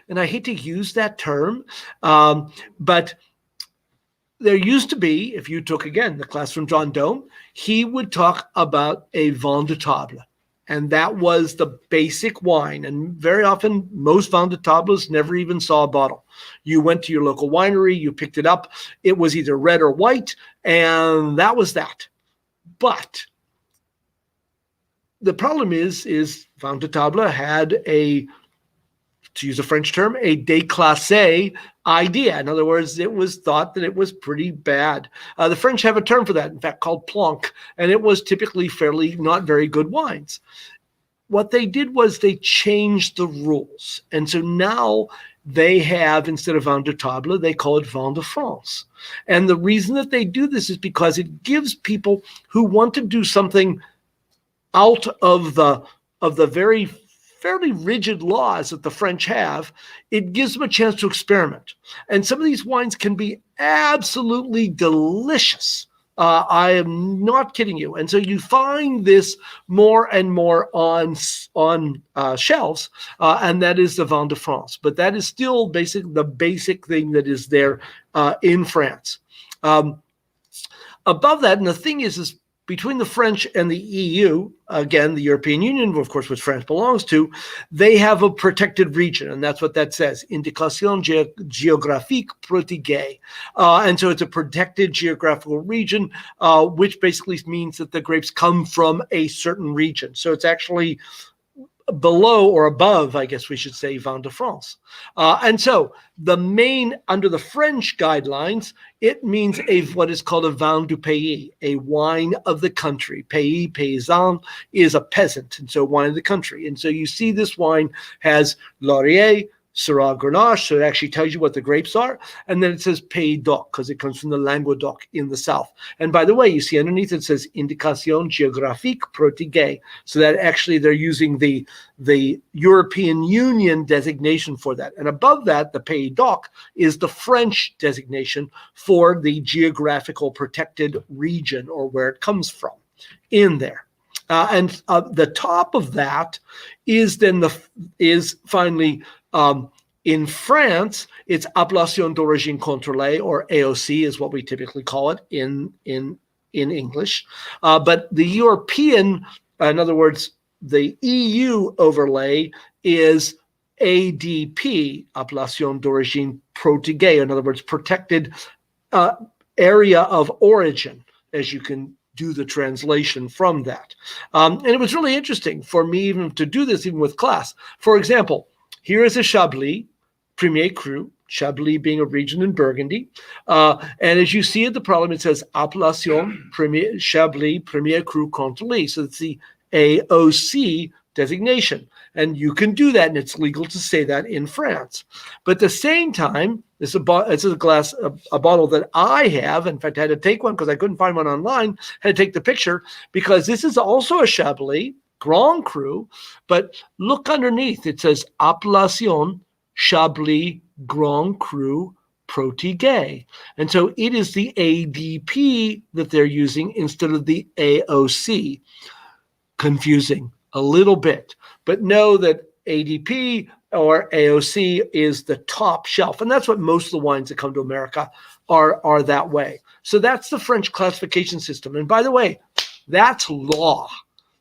and I hate to use that term, but there used to be, if you took, again, the class from John Dome, he would talk about a vin de table. And that was the basic wine. And very often, most vin de tables never even saw a bottle. You went to your local winery, you picked it up. It was either red or white, and that was that. But the problem is vin de table had a, to use a French term, a déclassé idea. In other words, it was thought that it was pretty bad. The French have a term for that, in fact, called Blanc, and it was typically fairly not very good wines. What they did was they changed the rules. And so now they have, instead of vin de table, they call it vin de France. And the reason that they do this is because it gives people who want to do something out of the very fairly rigid laws that the French have, it gives them a chance to experiment. And some of these wines can be absolutely delicious. I am not kidding you. And so you find this more and more on shelves, and that is the Vin de France. But that is still the basic thing that is there in France. Above that, and the thing is between the French and the EU, again, the European Union, of course, which France belongs to, they have a protected region, and that's what that says, Indication Géographique Protégée. And so it's a protected geographical region, which basically means that the grapes come from a certain region. So it's actually below or above, I guess we should say, Vin de France. And so the main, under the French guidelines, it means what is called a vin du pays, a wine of the country. Pays, paysan, is a peasant, and so wine of the country. And so you see this wine has Laurier, Syrah, Grenache, so it actually tells you what the grapes are. And then it says Pays d'Oc, because it comes from the Languedoc in the south. And by the way, you see underneath it says Indication Géographique Protégée. So that actually they're using the European Union designation for that. And above that, the Pays d'Oc is the French designation for the geographical protected region, or where it comes from in there. And the top of that is finally in France, it's Appellation d'origine contrôlée, or AOC is what we typically call it in English. But the European, in other words, the EU overlay is ADP, Appellation d'origine protégée, in other words, protected area of origin, as you can do the translation from that. And it was really interesting for me even to do this even with class. For example, here is a Chablis, Premier Cru, Chablis being a region in Burgundy. And as you see at the problem, it says Appellation Chablis Premier Cru Contrôlée. So it's the AOC designation. And you can do that, and it's legal to say that in France. But at the same time, this is a bottle that I have. In fact, I had to take one because I couldn't find one online. I had to take the picture because this is also a Chablis Grand Cru. But look underneath. It says Appellation Chablis Grand Cru Protégée. And so it is the ADP that they're using instead of the AOC. Confusing a little bit, but know that ADP or AOC is the top shelf. And that's what most of the wines that come to America are that way. So that's the French classification system. And by the way, that's law.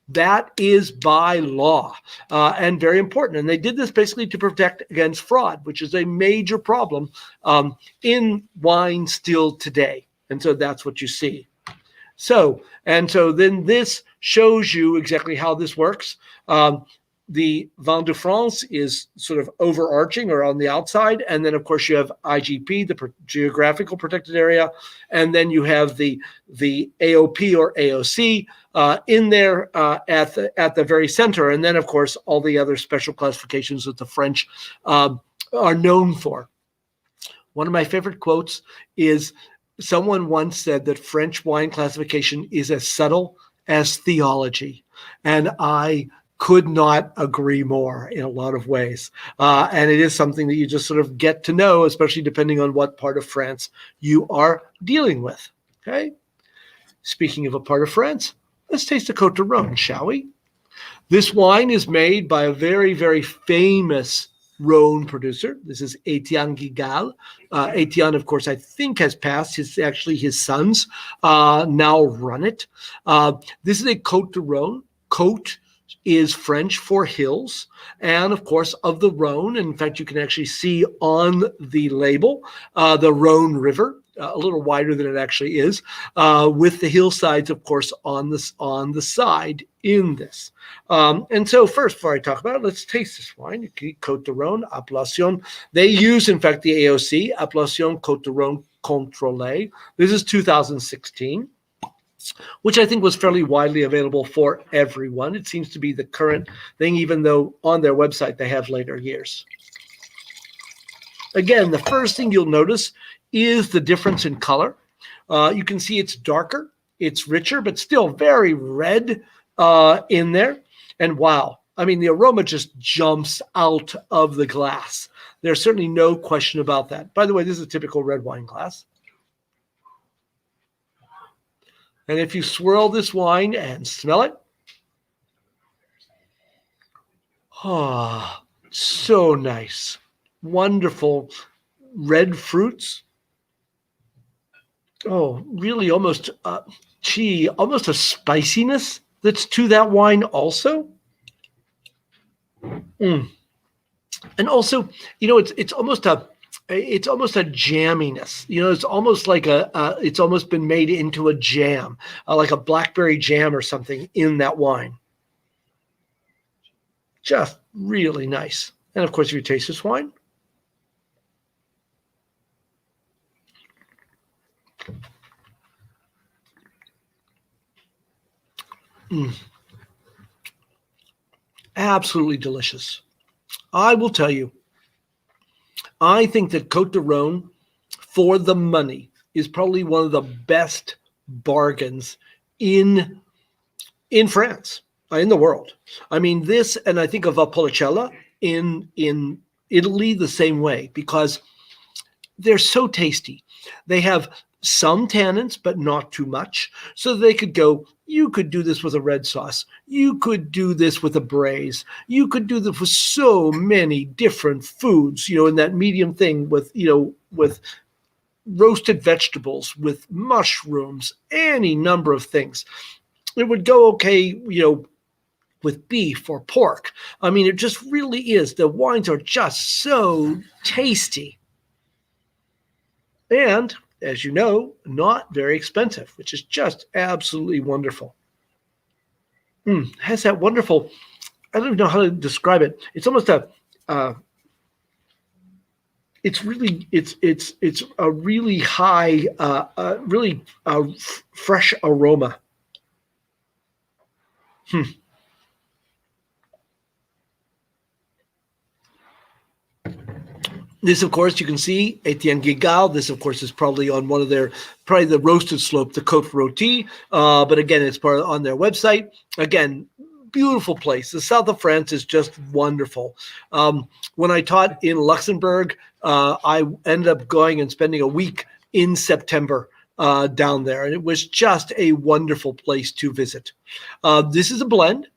That is by law, and very important. And they did this basically to protect against fraud, which is a major problem in wine still today. And so that's what you see. So then this shows you exactly how this works. the Vin de France is sort of overarching or on the outside. And then, of course, you have IGP, the geographical protected area. And then you have the AOP or AOC in there at the very center. And then, of course, all the other special classifications that the French are known for. One of my favorite quotes is someone once said that French wine classification is as subtle as theology. And I could not agree more in a lot of ways. And it is something that you just sort of get to know, especially depending on what part of France you are dealing with. Okay. Speaking of a part of France, let's taste the Côte de Rhône, shall we? This wine is made by a very, very famous Rhône producer. This is Etienne Guigal. Etienne, of course, I think has passed. His sons now run it. This is a Côte de Rhône. Côte is French for hills, and of course of the Rhône. In fact, you can actually see on the label the Rhône River, a little wider than it actually is, with the hillsides, of course, on the side in this. And so first, before I talk about it, let's taste this wine. Côte de Rhône, Appellation. They use, in fact, the AOC, Appellation Côte de Rhône Contrôlée. This is 2016. Which I think was fairly widely available for everyone. It seems to be the current thing, even though on their website they have later years. Again, the first thing you'll notice is the difference in color. You can see it's darker, it's richer, but still very red in there. And wow, I mean, the aroma just jumps out of the glass. There's certainly no question about that. By the way, this is a typical red wine glass. And if you swirl this wine and smell it, so nice. Wonderful red fruits. Oh, really almost almost a spiciness that's to that wine also. And also, it's almost a jamminess. It's almost like it's almost been made into a jam, like a blackberry jam or something in that wine. Just really nice. And of course, if you taste this wine, absolutely delicious. I will tell you, I think that Côte de Rhône, for the money, is probably one of the best bargains in France, in the world. I mean, this, and I think of Valpolicella in Italy the same way, because they're so tasty. They have some tannins, but not too much. So they could go, you could do this with a red sauce. You could do this with a braise. You could do this with so many different foods, in that medium thing with roasted vegetables, with mushrooms, any number of things. It would go okay, with beef or pork. I mean, it just really is. The wines are just so tasty. And as you know, not very expensive, which is just absolutely wonderful. Has that wonderful, I don't even know how to describe it. It's almost it's a really high, really fresh aroma. This, of course, you can see Etienne Guigal. This, of course, is probably on one of probably the roasted slope, the Côte Rôtie. But again, it's part on their website. Again, beautiful place. The south of France is just wonderful. When I taught in Luxembourg, I ended up going and spending a week in September down there. And it was just a wonderful place to visit. This is a blend.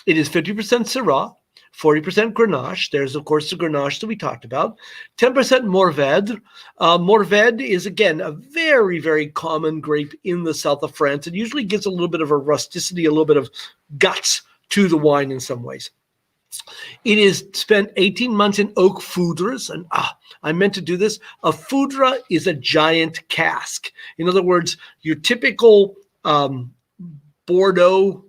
It is 50% Syrah. 40% Grenache. There's, of course, the Grenache that we talked about. 10% Mourvèdre. Mourvèdre is, again, a very, very common grape in the south of France. It usually gives a little bit of a rusticity, a little bit of guts to the wine in some ways. It is spent 18 months in oak foudres. And I meant to do this. A foudre is a giant cask. In other words, your typical Bordeaux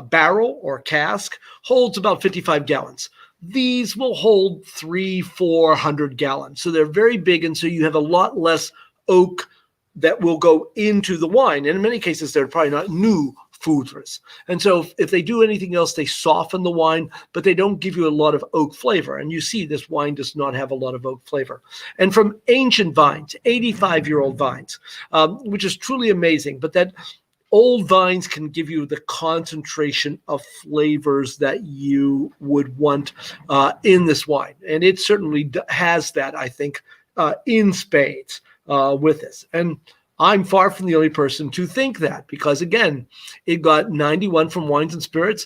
barrel or cask holds about 55 gallons. These will hold 300-400 gallons. So they're very big. And so you have a lot less oak that will go into the wine. And in many cases, they're probably not new foudres. And so if they do anything else, they soften the wine, but they don't give you a lot of oak flavor. And you see this wine does not have a lot of oak flavor. And from ancient vines, 85-year-old vines, which is truly amazing. But that old vines can give you the concentration of flavors that you would want in this wine. And it certainly has that, I think, in spades with this. And I'm far from the only person to think that, because again, it got 91 from Wines and Spirits,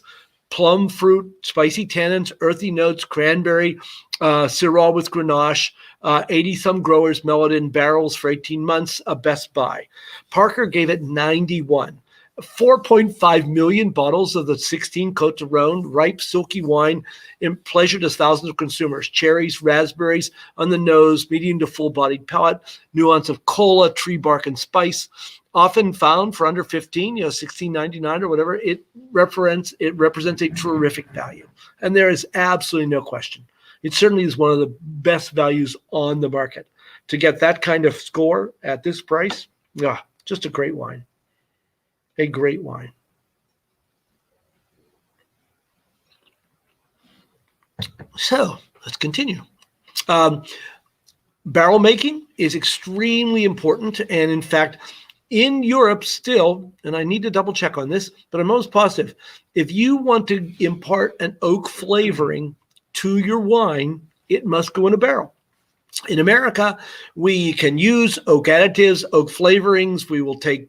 plum fruit, spicy tannins, earthy notes, cranberry, Syrah with Grenache, 80-some growers mellowed in barrels for 18 months, a Best Buy. Parker gave it 91. 4.5 million bottles of the 16 Côtes de Rhône, ripe, silky wine, and pleasure to thousands of consumers. Cherries, raspberries on the nose, medium to full-bodied palate, nuance of cola, tree bark, and spice. Often found for under 15, $16.99 or whatever. It represents a terrific value, and there is absolutely no question. It certainly is one of the best values on the market. To get that kind of score at this price, just a great wine. A great wine. So let's continue. Barrel making is extremely important. And in fact, in Europe still, and I need to double check on this, but I'm almost positive, if you want to impart an oak flavoring to your wine, it must go in a barrel. In America, we can use oak additives, oak flavorings. We will take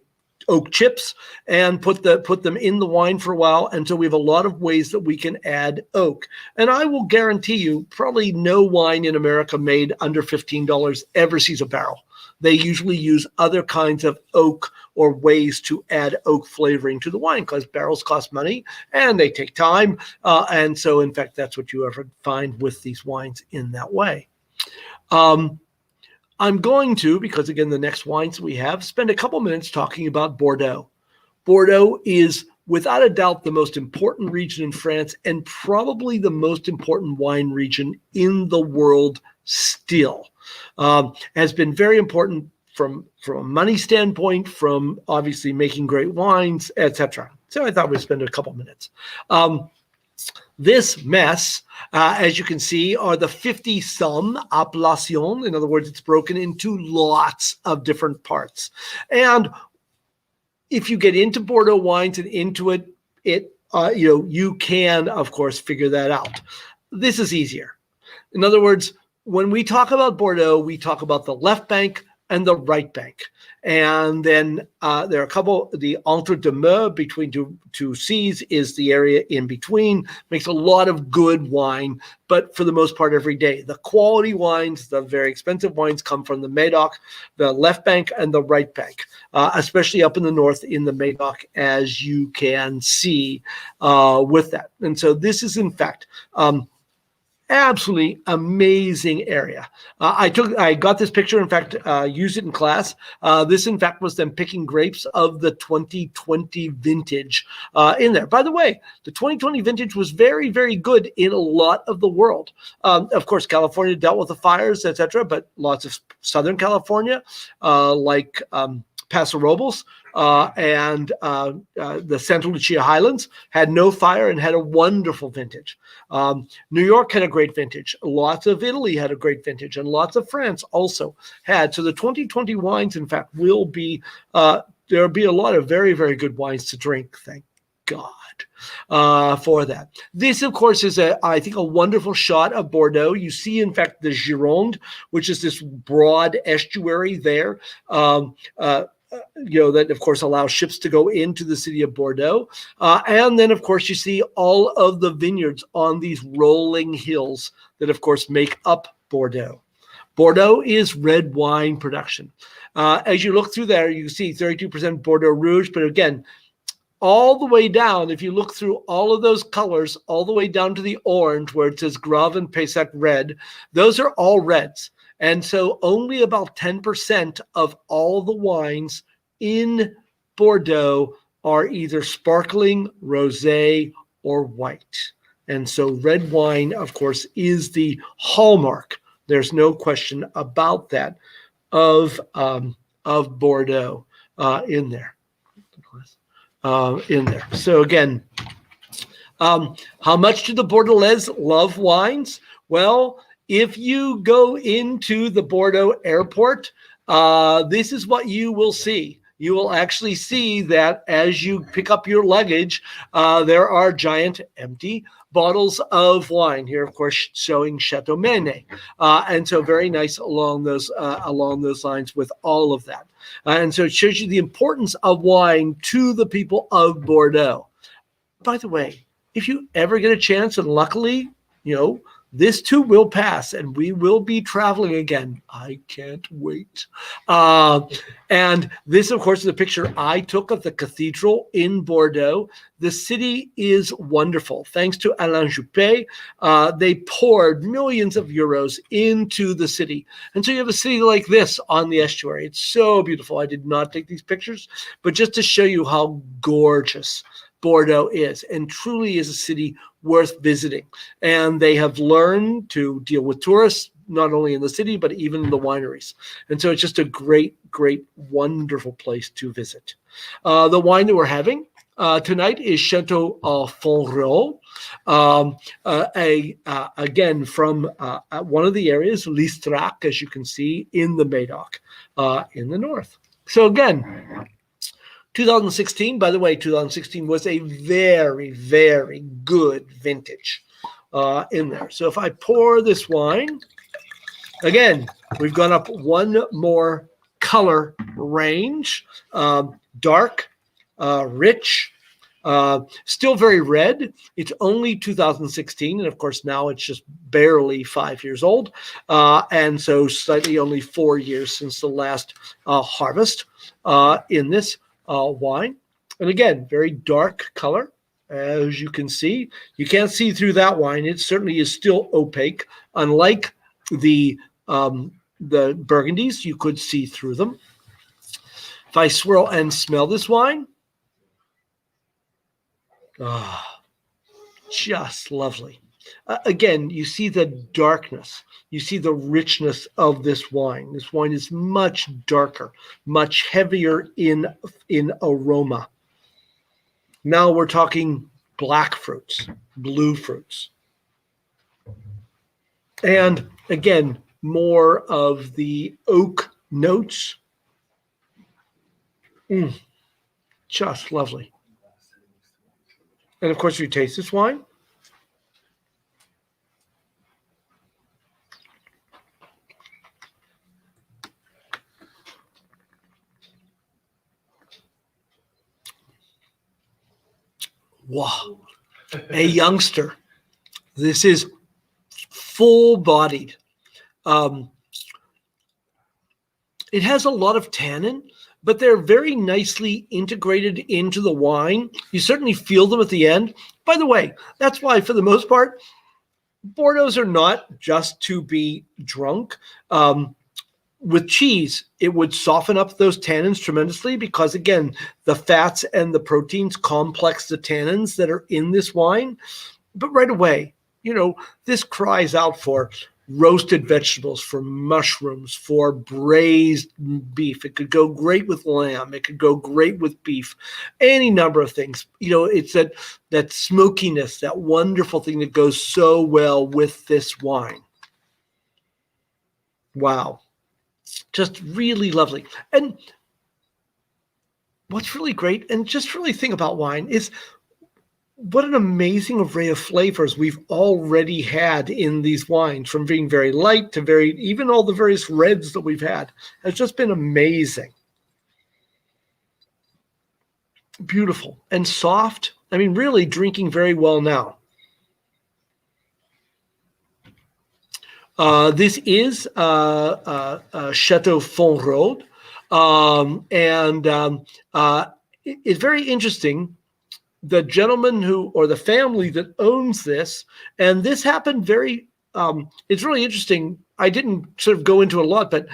oak chips and put them in the wine for a while. And so we have a lot of ways that we can add oak. And I will guarantee you, probably no wine in America made under $15 ever sees a barrel. They usually use other kinds of oak or ways to add oak flavoring to the wine, because barrels cost money and they take time. And so, in fact, that's what you ever find with these wines in that way. I'm going to, because again, the next wines we have, spend a couple minutes talking about Bordeaux. Bordeaux is without a doubt the most important region in France, and probably the most important wine region in the world still. Has been very important from a money standpoint, from obviously making great wines, etc. So I thought we'd spend a couple minutes. This mess, as you can see, are the 50-some appellations. In other words, it's broken into lots of different parts. And if you get into Bordeaux wines and into it, you can, of course, figure that out. This is easier. In other words, when we talk about Bordeaux, we talk about the left bank and the right bank. And then there are a couple, the entre-deux-mers between two seas is the area in between, makes a lot of good wine, but for the most part every day. The quality wines, the very expensive wines come from the Médoc, the left bank and the right bank, especially up in the north in the Médoc, as you can see with that. And so this is in fact, absolutely amazing area. I got this picture, in fact, used it in class. This, in fact, was them picking grapes of the 2020 vintage in there. By the way, the 2020 vintage was very, very good in a lot of the world. Of course, California dealt with the fires, etc., but lots of Southern California, like Paso Robles, and the Central Lucia Highlands had no fire and had a wonderful vintage. New York had a great vintage. Lots of Italy had a great vintage, and lots of France also had. So the 2020 wines, in fact, will be, there'll be a lot of very, very good wines to drink. Thank God for that. This, of course, is I think a wonderful shot of Bordeaux. You see, in fact, the Gironde, which is this broad estuary there. That, of course, allows ships to go into the city of Bordeaux. And then, of course, you see all of the vineyards on these rolling hills that, of course, make up Bordeaux. Bordeaux is red wine production. As you look through there, you see 32% Bordeaux Rouge. But again, all the way down, if you look through all of those colors, all the way down to the orange where it says Grave and Pessac red, those are all reds. And so only about 10% of all the wines in Bordeaux are either sparkling, rosé, or white. And so red wine, of course, is the hallmark. There's no question about that of Bordeaux in there. So again, how much do the Bordelais love wines? Well, if you go into the Bordeaux airport, this is what you will see. You will actually see that as you pick up your luggage, there are giant empty bottles of wine here, of course, showing Chateau Menet. And so very nice along those lines with all of that. And so it shows you the importance of wine to the people of Bordeaux. By the way, if you ever get a chance, and luckily, this too will pass and we will be traveling again. I can't wait. And this, of course, is a picture I took of the cathedral in Bordeaux. The city is wonderful. Thanks to Alain Juppé, they poured millions of euros into the city. And so you have a city like this on the estuary. It's so beautiful. I did not take these pictures, but just to show you how gorgeous Bordeaux is, and truly is a city worth visiting. And they have learned to deal with tourists, not only in the city, but even in the wineries. And so it's just a great, great, wonderful place to visit. The wine that we're having tonight is Château Fonréaud, again, from one of the areas, Listrac, as you can see, in the Médoc, in the north. So again, 2016, by the way, 2016 was a very, very good vintage in there. So if I pour this wine, again, we've gone up one more color range, dark, rich, still very red. It's only 2016. And of course, now it's just barely 5 years old. And so slightly only 4 years since the last harvest in this wine. And again, very dark color, as you can see. You can't see through that wine. It certainly is still opaque. Unlike the Burgundies, you could see through them. If I swirl and smell this wine, just lovely. Again, you see the darkness. You see the richness of this wine. This wine is much darker, much heavier in aroma. Now we're talking black fruits, blue fruits. And again, more of the oak notes. Just lovely. And of course, you taste this wine. Wow, a youngster. This is full-bodied. It has a lot of tannin, but they're very nicely integrated into the wine. You certainly feel them at the end. By the way, that's why, for the most part, Bordeaux's are not just to be drunk. With cheese, it would soften up those tannins tremendously because, again, the fats and the proteins complex the tannins that are in this wine. But right away, this cries out for roasted vegetables, for mushrooms, for braised beef. It could go great with lamb. It could go great with beef, any number of things. It's that smokiness, that wonderful thing that goes so well with this wine. Wow. Just really lovely. And what's really great, and just really think about wine, is what an amazing array of flavors we've already had in these wines, from being very light to even all the various reds that we've had. It's just been amazing. Beautiful and soft. I mean, really drinking very well now. This is Château Fonréaud, and it's very interesting. The gentleman or the family that owns this, and this happened it's really interesting. I didn't sort of go into it a lot, but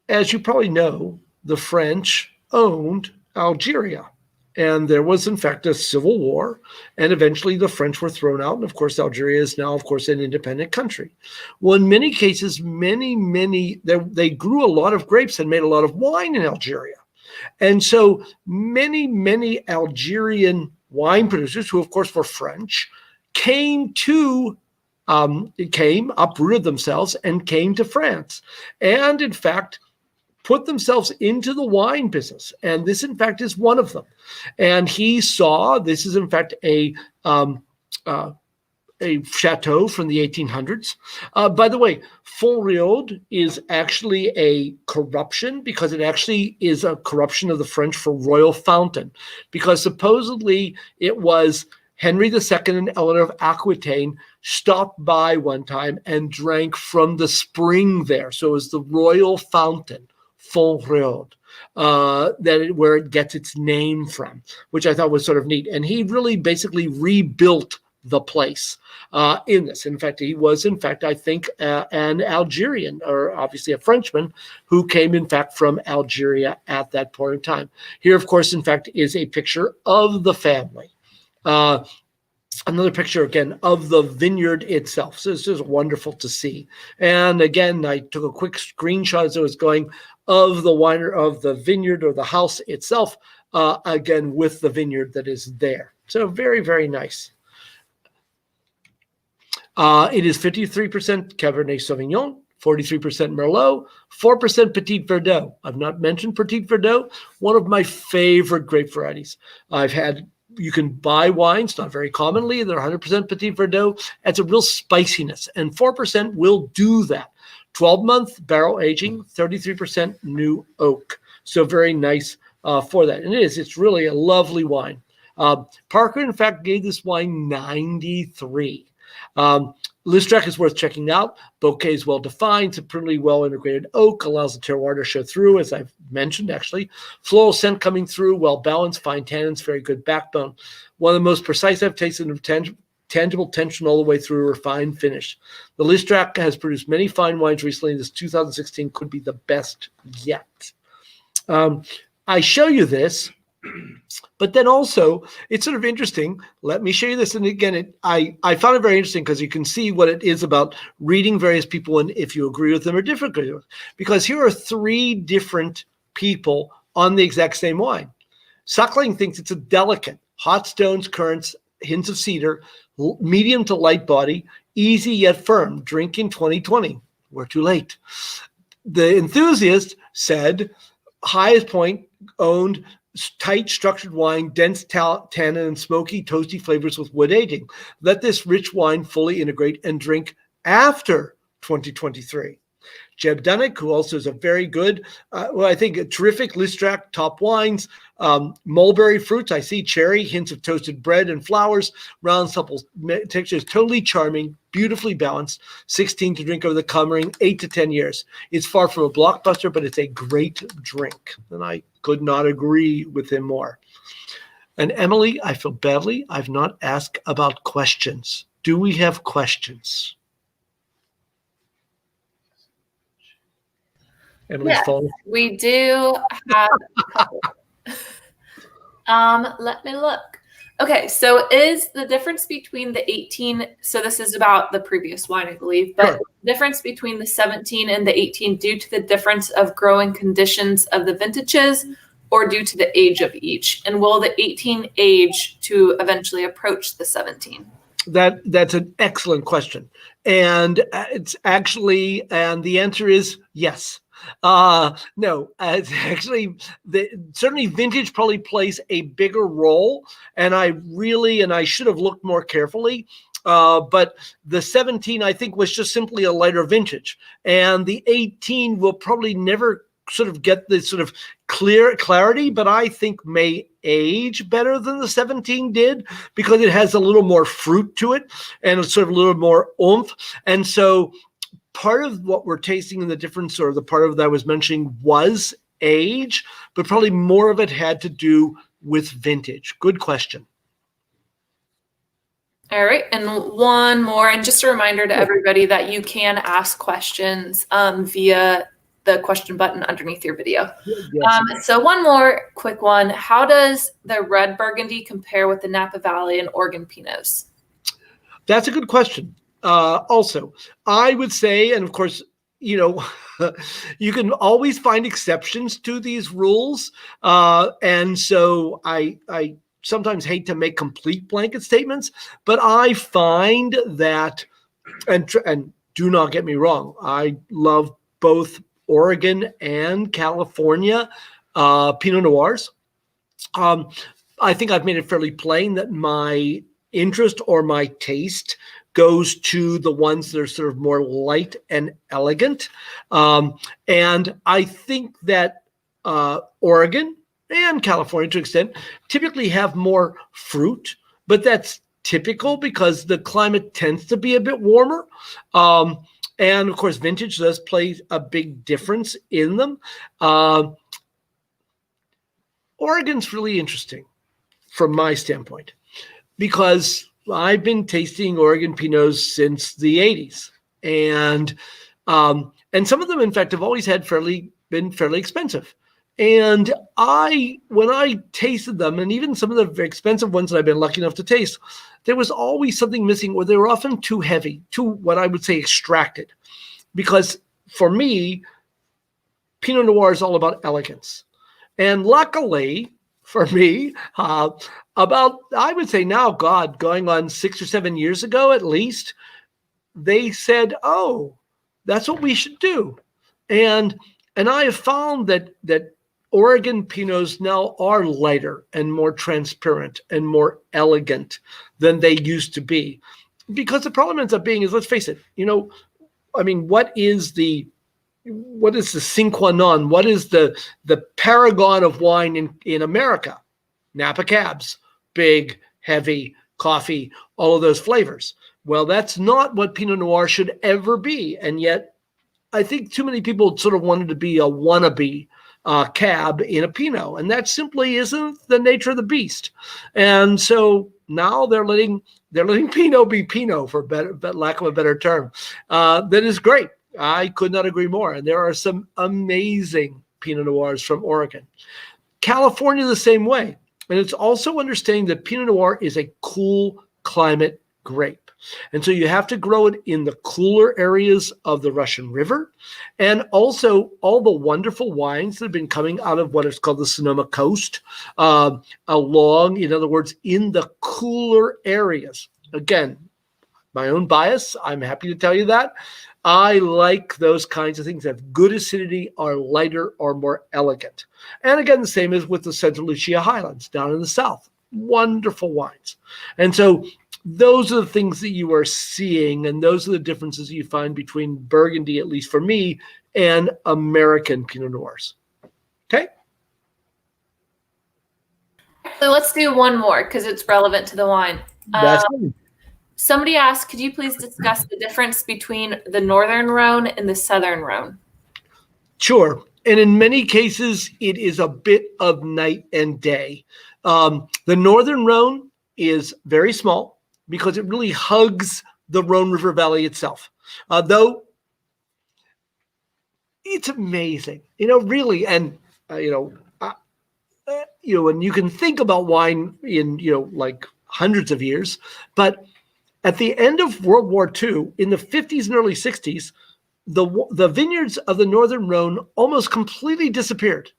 as you probably know, the French owned Algeria. And there was, in fact, a civil war, and eventually the French were thrown out. And of course, Algeria is now, of course, an independent country. Well, in many cases, they grew a lot of grapes and made a lot of wine in Algeria. And so many Algerian wine producers, who of course were French, uprooted themselves and came to France. And in fact, put themselves into the wine business. And this, in fact, is one of them. And he saw, this is, in fact, a chateau from the 1800s. By the way, Fonréaud is actually a corruption, because it actually is a corruption of the French for royal fountain, because supposedly it was Henry II and Eleanor of Aquitaine stopped by one time and drank from the spring there. So it was the royal fountain, Fonréaud, where it gets its name from, which I thought was sort of neat. And he really basically rebuilt the place in this. In fact, he was, I think, an Algerian, or obviously a Frenchman, who came, in fact, from Algeria at that point in time. Here, of course, in fact, is a picture of the family. Another picture, again, of the vineyard itself. So this is wonderful to see. And again, I took a quick screenshot as I was going of the vineyard, or the house itself, again, with the vineyard that is there. So very, very nice. It is 53% Cabernet Sauvignon, 43% Merlot, 4% Petit Verdot. I've not mentioned Petit Verdot, one of my favorite grape varieties. You can buy wines, not very commonly. They're 100% Petit Verdot. It's a real spiciness, and 4% will do that. 12-month barrel aging, 33% new oak. So very nice for that. And it's really a lovely wine. Parker, in fact, gave this wine 93. Listrac is worth checking out. Bouquet is well defined. It's a pretty well integrated oak, allows the terroir to show through, as I've mentioned, actually. Floral scent coming through, well balanced, fine tannins, very good backbone. One of the most precise I've tasted of tangible tension all the way through, refined finish. The Listrac has produced many fine wines recently. This 2016 could be the best yet. I show you this, but then also it's sort of interesting. Let me show you this. And again, I found it very interesting because you can see what it is about reading various people and if you agree with them or disagree with them. Because here are three different people on the exact same wine. Suckling thinks it's a delicate, hot stones, currants, hints of cedar, medium to light body, easy yet firm. Drink in 2020. We're too late. The enthusiast said, highest point, owned, tight structured wine, dense tannin and smoky, toasty flavors with wood aging. Let this rich wine fully integrate and drink after 2023. Jeb Dunnick, who also is a very good, I think a terrific Listrac top wines, mulberry fruits. I see cherry, hints of toasted bread and flowers, round supple textures, totally charming, beautifully balanced. 16 to drink over the coming 8 to 10 years. It's far from a blockbuster, but it's a great drink. And I could not agree with him more. And Emily, I feel badly. I've not asked about questions. Do we have questions? Yes, we do have a couple. Let me look. Okay, so is the difference between the 18, so this is about the previous wine, I believe, but Sure. The difference between the 17 and the 18 due to the difference of growing conditions of the vintages or due to the age of each? And will the 18 age to eventually approach the 17? That's an excellent question. And it's actually, and the answer is yes. No, it's actually certainly vintage probably plays a bigger role. And I should have looked more carefully. But the 17, I think, was just simply a lighter vintage. And the 18 will probably never sort of get the sort of clarity, but I think may age better than the 17 did because it has a little more fruit to it and it's sort of a little more oomph. And so part of what we're tasting in the difference, or the part of that I was mentioning, was age, but probably more of it had to do with vintage. Good question. All right, and one more, and just a reminder to everybody that you can ask questions via the question button underneath your video. Yes. So one more quick one. How does the red Burgundy compare with the Napa Valley and Oregon Pinots? That's a good question. Also, I would say, and of course, you can always find exceptions to these rules. And so I sometimes hate to make complete blanket statements, but I find that, and do not get me wrong, I love both Oregon and California Pinot Noirs. I think I've made it fairly plain that my interest or my taste goes to the ones that are sort of more light and elegant. And I think that Oregon and California, to an extent, typically have more fruit, but that's typical because the climate tends to be a bit warmer. And of course, vintage does play a big difference in them. Oregon's really interesting from my standpoint, because I've been tasting Oregon Pinots since the 80s. And some of them, in fact, have always been fairly expensive. And when I tasted them, and even some of the very expensive ones that I've been lucky enough to taste, there was always something missing, or they were often too heavy, too, what I would say, extracted. Because for me, Pinot Noir is all about elegance. And luckily for me, about, I would say now, going on 6 or 7 years ago at least, they said, oh, that's what we should do. And I have found that Oregon Pinots now are lighter and more transparent and more elegant than they used to be. Because the problem ends up being is, let's face it, what is the sine qua non? What is the paragon of wine in America? Napa Cabs, big, heavy, coffee, all of those flavors. Well, that's not what Pinot Noir should ever be. And yet, I think too many people sort of wanted to be a wannabe cab in a Pinot, and that simply isn't the nature of the beast. And so now they're letting Pinot be Pinot, for lack of a better term. That is great. I could not agree more. And there are some amazing Pinot Noirs from Oregon. California the same way. And it's also understanding that Pinot Noir is a cool climate grape. And so you have to grow it in the cooler areas of the Russian River. And also all the wonderful wines that have been coming out of what is called the Sonoma Coast, along, in other words, in the cooler areas. Again, my own bias, I'm happy to tell you that. I like those kinds of things that have good acidity, are lighter, or more elegant. And again, the same as with the Santa Lucia Highlands down in the south. Wonderful wines. And so those are the things that you are seeing, and those are the differences you find between Burgundy, at least for me, and American Pinot Noirs. Okay? So let's do one more because it's relevant to the wine. That's fine. Somebody asked, could you please discuss the difference between the Northern Rhône and the Southern Rhône? Sure. And in many cases, it is a bit of night and day. The Northern Rhône is very small because it really hugs the Rhône River Valley itself. Though it's amazing, really. And, and you can think about wine in, like hundreds of years, but at the end of World War II, in the 50s and early 60s, the vineyards of the Northern Rhône almost completely disappeared.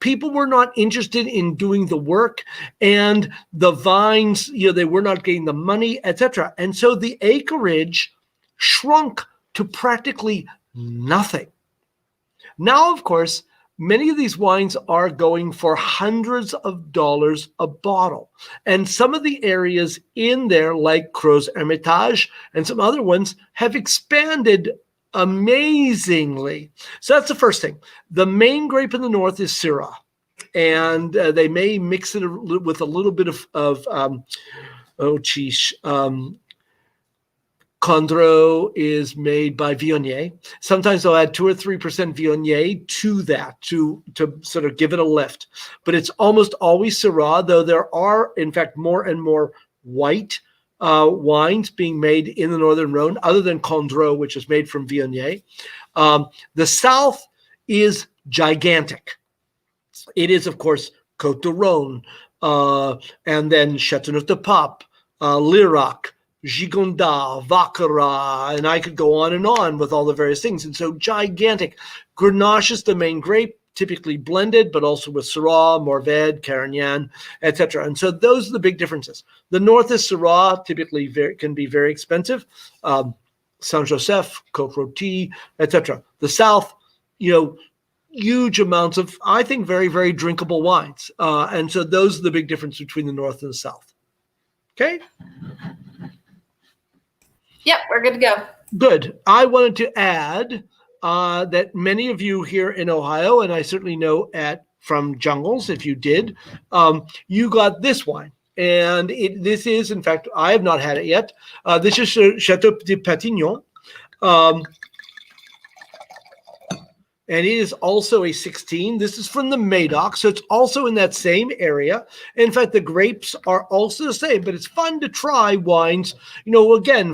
People were not interested in doing the work, and the vines, they were not getting the money, etc. And so the acreage shrunk to practically nothing. Now, of course, many of these wines are going for hundreds of dollars a bottle. And some of the areas in there, like Crozes Hermitage and some other ones, have expanded amazingly. So that's the first thing. The main grape in the north is Syrah. And they may mix it with a little bit of Condro is made by Viognier. Sometimes they'll add 2 or 3% Viognier to that to sort of give it a lift. But it's almost always Syrah, though there are, in fact, more and more white wines being made in the Northern Rhône, other than Condro, which is made from Viognier. The south is gigantic. It is, of course, Côte de Rhône, and then Châteauneuf-du-Pape, Lirac, Gigondas, Vaccarat, and I could go on with all the various things. And so gigantic. Grenache is the main grape, typically blended, but also with Syrah, Mourvèdre, Carignan, etc. And so those are the big differences. The north is Syrah, typically can be very expensive. Saint-Joseph, Côte-Rôtie, etc. The south, huge amounts of, I think, very, very drinkable wines. And so those are the big difference between the north and the south. Okay? Yep, we're good to go. Good. I wanted to add that many of you here in Ohio, and I certainly know from Jungles, if you did, you got this wine. And this is, in fact, I have not had it yet. This is Château de Patignon. And it is also a 16. This is from the Médoc, so it's also in that same area. In fact, the grapes are also the same, but it's fun to try wines. Again,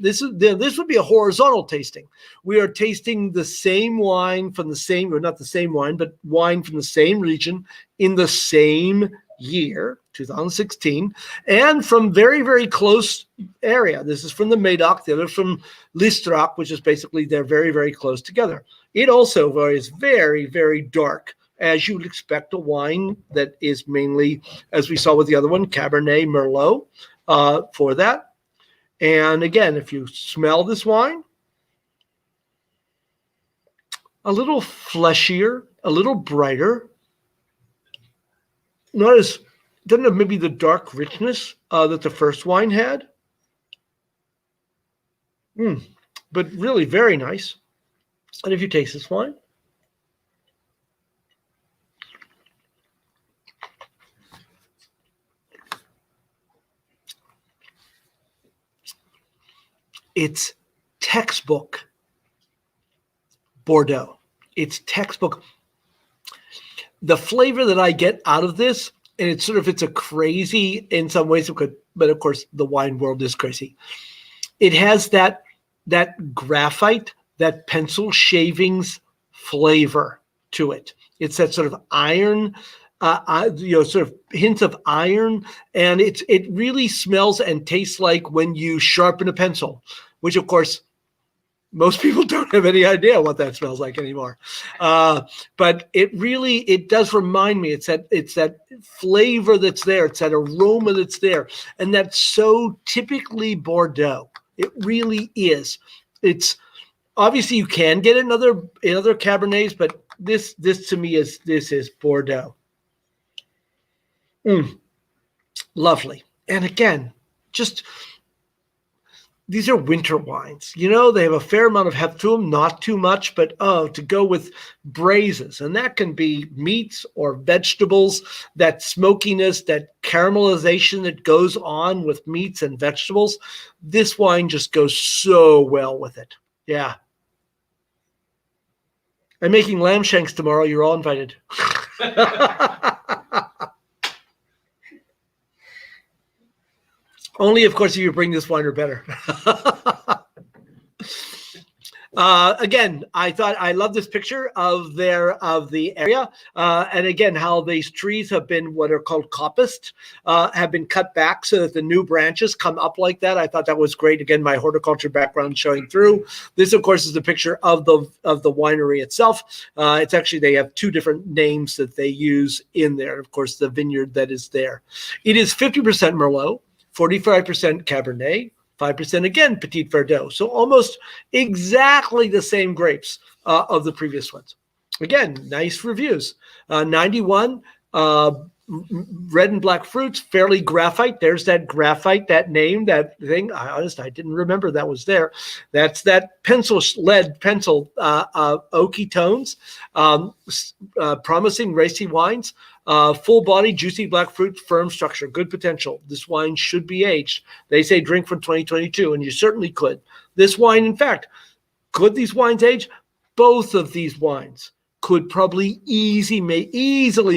this would be a horizontal tasting. We are tasting the same wine from the same, or not the same wine, but wine from the same region in the same year, 2016, and from very, very close area. This is from the Médoc, the other from Listrac, which is basically they're very, very close together. It also is very, very dark, as you would expect a wine that is mainly, as we saw with the other one, Cabernet Merlot for that. And again, if you smell this wine, a little fleshier, a little brighter, doesn't have maybe the dark richness that the first wine had. But really very nice. And if you taste this wine, it's textbook Bordeaux. It's textbook. The flavor that I get out of this, and it's a crazy in some ways, but of course the wine world is crazy. It has that graphite, that pencil shavings flavor to it. It's that sort of iron, sort of hints of iron, and it really smells and tastes like when you sharpen a pencil, which of course most people don't have any idea what that smells like anymore. But it does remind me. It's that flavor that's there. It's that aroma that's there, and that's so typically Bordeaux. It really is. It's obviously you can get in other Cabernets, but this to me is Bordeaux. Lovely. And again, just these are winter wines. They have a fair amount of heft to them, not too much, but to go with braises. And that can be meats or vegetables, that smokiness, that caramelization that goes on with meats and vegetables. This wine just goes so well with it. Yeah. I'm making lamb shanks tomorrow. You're all invited. Only, of course, if you bring this wine or better. Again, I love this picture of the area. And again, how these trees have been what are called coppiced, have been cut back so that the new branches come up like that. I thought that was great. Again, my horticulture background showing through. This, of course, is a picture of the winery itself. It's actually, they have two different names that they use in there. Of course, the vineyard that is there. It is 50% Merlot, 45% Cabernet, 5% again, Petit Verdot. So almost exactly the same grapes of the previous ones. Again, nice reviews. 91, red and black fruits, fairly graphite. There's that that name, that thing. I didn't remember that was there. That's that lead pencil, oaky tones, promising racy wines. Full body, juicy black fruit, firm structure, good potential. This wine should be aged. They say drink from 2022, and you certainly could. This wine, in fact, could these wines age? Both of these wines could probably easily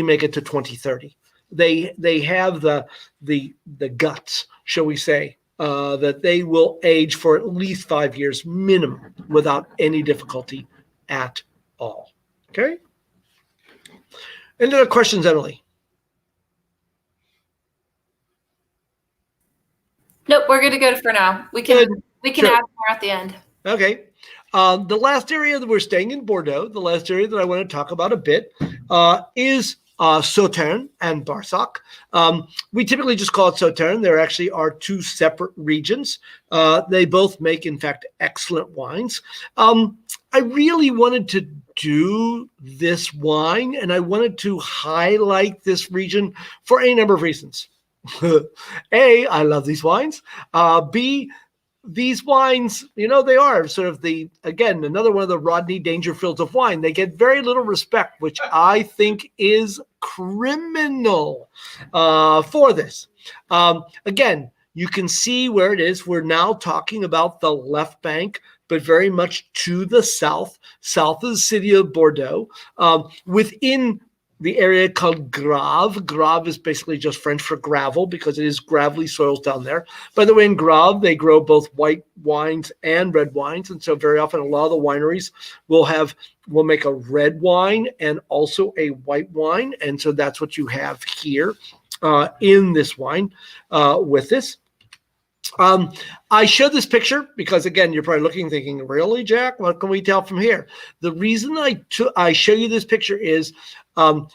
make it to 2030. They have the guts, shall we say, that they will age for at least 5 years minimum without any difficulty at all. Okay. Any other questions, Emily? Nope, we're good to go for now. We can Sure. add more at the end. Okay. The last area that we're staying in Bordeaux, the last area that I want to talk about a bit is Sauternes and Barsac. We typically just call it Sauternes. There actually are two separate regions. They both make, in fact, excellent wines. I really wanted to do this wine, and I wanted to highlight this region for a number of reasons. A, I love these wines. B, these wines, they are sort of another one of the Rodney Dangerfields of wine. They get very little respect, which I think is criminal for this. Again, you can see where it is. We're now talking about the left bank, but very much to the south of the city of Bordeaux, within the area called Grave. Grave is basically just French for gravel because it is gravelly soils down there. By the way, in Grave, they grow both white wines and red wines. And so very often a lot of the wineries will make a red wine and also a white wine. And so that's what you have here in this wine with this. I showed this picture because, again, you're probably looking thinking, really, Jack? What can we tell from here? The reason I show you this picture is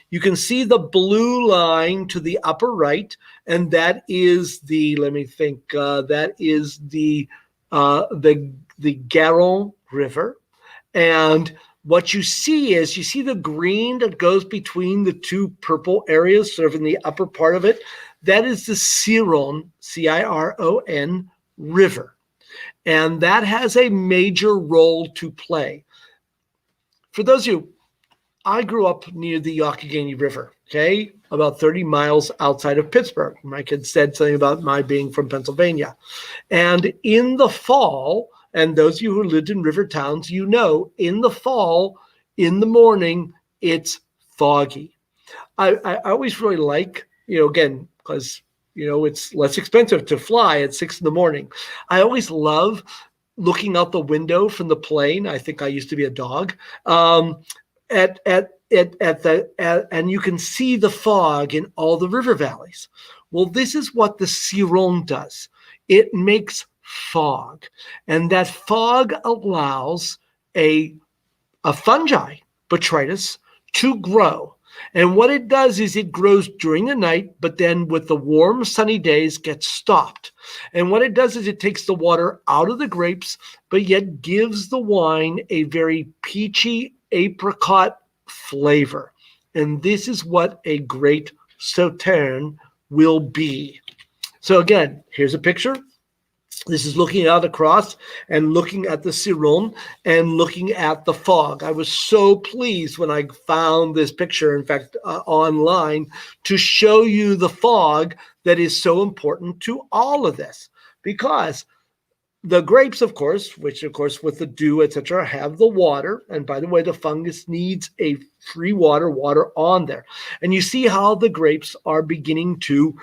you can see the blue line to the upper right, and that is the Garonne River. And what you see is the green that goes between the two purple areas, sort of in the upper part of it. That is the Ciron, Ciron River. And that has a major role to play. For those of you, I grew up near the Youghiogheny River, okay, about 30 miles outside of Pittsburgh. My kid said something about my being from Pennsylvania. And in the fall, and those of you who lived in river towns, in the fall, in the morning, it's foggy. I always really like, again, because, it's less expensive to fly at 6 a.m. I always love looking out the window from the plane. I think I used to be a dog. And you can see the fog in all the river valleys. Well, this is what the Ciron does. It makes fog, and that fog allows a fungi, botrytis, to grow. And what it does is it grows during the night, but then with the warm, sunny days gets stopped. And what it does is it takes the water out of the grapes, but yet gives the wine a very peachy apricot flavor. And this is what a great Sauternes will be. So again, here's a picture. This is looking out across and looking at the Ciron and looking at the fog. I was so pleased when I found this picture, in fact, online, to show you the fog that is so important to all of this. Because the grapes, of course, which, of course, with the dew, etc., have the water. And by the way, the fungus needs a free water on there. And you see how the grapes are beginning to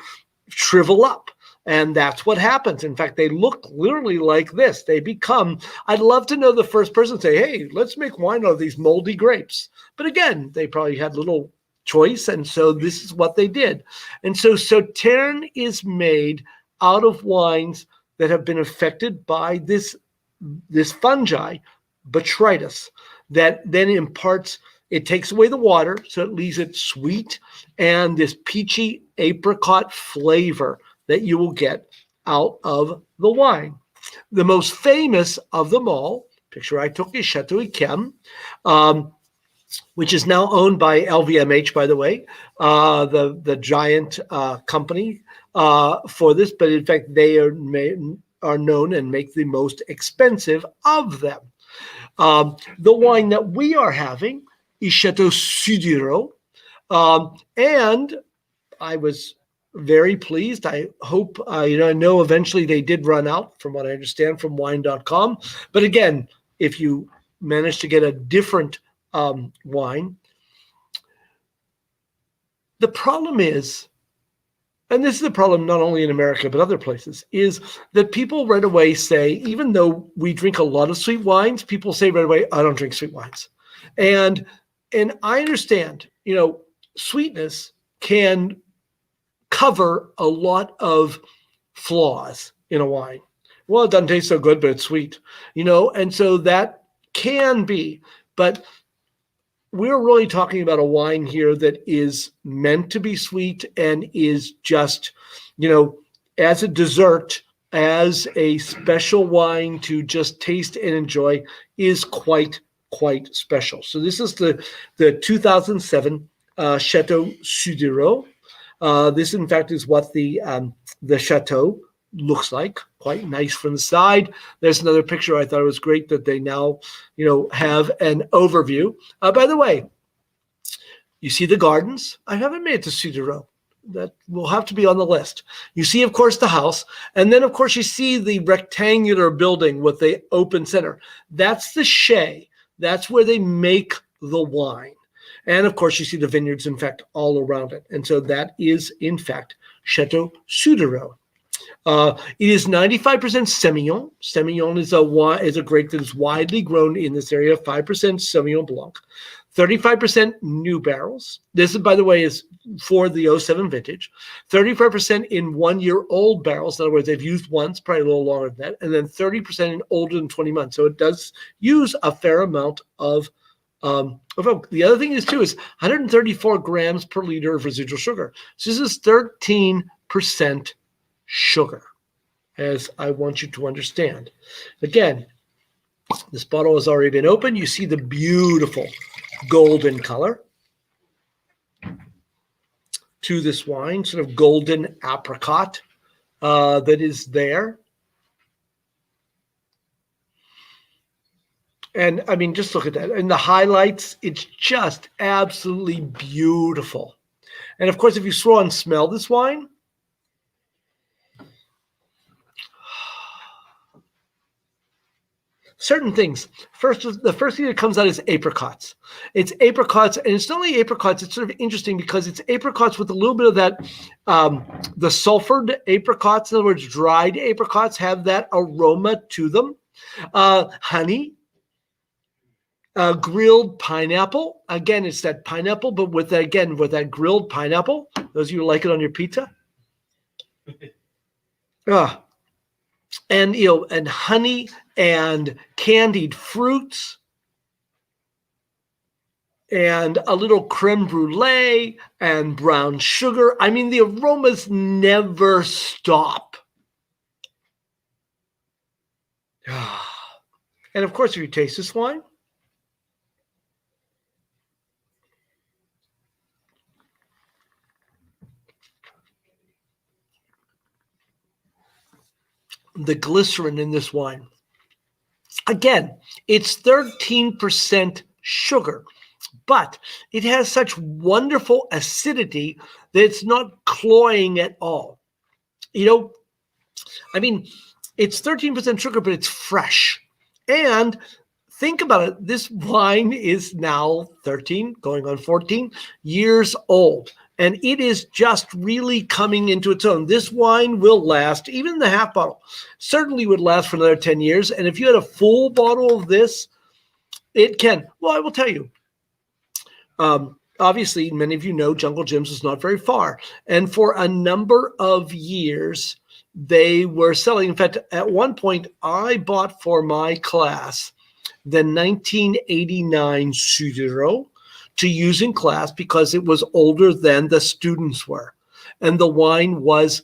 shrivel up. And that's what happens. In fact, they look literally like this. They become, I'd love to know the first person say, hey, let's make wine out of these moldy grapes. But again, they probably had little choice. And so this is what they did. And so Sauternes is made out of wines that have been affected by this fungi, botrytis, that then imparts, it takes away the water, so it leaves it sweet and this peachy apricot flavor that you will get out of the wine. The most famous of them all, picture I took, is Château Suduiraut Sauternes, which is now owned by LVMH, by the way, the giant company for this. But in fact, they are known and make the most expensive of them. The wine that we are having is Château Suduiraut, and I was very pleased. I hope, I know eventually they did run out, from what I understand from wine.com. But again, if you manage to get a different wine, the problem is, and this is the problem not only in America but other places, is that people right away say, even though we drink a lot of sweet wines, people say right away, I don't drink sweet wines. And and I understand, sweetness can cover a lot of flaws in a wine. Well, it doesn't taste so good, but it's sweet, and so that can be, but we're really talking about a wine here that is meant to be sweet and is just, as a dessert, as a special wine to just taste and enjoy, is quite special. So this is the 2007 Château Suduiraut. This, in fact, is what the chateau looks like. Quite nice from the side. There's another picture. I thought it was great that they now, have an overview. By the way, you see the gardens. I haven't made it to Suduiraut. That will have to be on the list. You see, of course, the house. And then, of course, you see the rectangular building with the open center. That's the chai. That's where they make the wine. And, of course, you see the vineyards, in fact, all around it. And so that is, in fact, Château Suduiraut. It is 95% Semillon. Semillon is a grape that is widely grown in this area. 5% Sauvignon Blanc. 35% new barrels. This is, by the way, is for the 07 vintage. 35% in 1-year-old barrels. In other words, they've used once, probably a little longer than that. And then 30% in older than 20 months. So it does use a fair amount of oak. The other thing is, too, is 134 grams per liter of residual sugar. So this is 13% sugar, as I want you to understand. Again, this bottle has already been opened. You see the beautiful golden color to this wine, sort of golden apricot that is there. And I mean, just look at that. And the highlights, it's just absolutely beautiful. And of course, if you swirl and smell this wine, certain things. The first thing that comes out is apricots. It's apricots, and it's not only apricots. It's sort of interesting because it's apricots with a little bit of that, the sulfured apricots, in other words, dried apricots have that aroma to them. Honey, grilled pineapple. Again, it's that pineapple, but with that grilled pineapple. Those of you who like it on your pizza. And and honey and candied fruits and a little creme brulee and brown sugar. I mean, the aromas never stop. And of course, if you taste this wine, the glycerin in this wine. Again, it's 13% sugar, but it has such wonderful acidity that it's not cloying at all. I mean, it's 13% sugar, but it's fresh. And think about it. This wine is now 13, going on 14 years old. And it is just really coming into its own. This wine will last, even the half bottle, certainly would last for another 10 years. And if you had a full bottle of this, it can. Well, I will tell you. Obviously, many of you know Jungle Jim's is not very far. And for a number of years, they were selling. In fact, at one point, I bought for my class the 1989 Suduiraut to use in class because it was older than the students were. And the wine was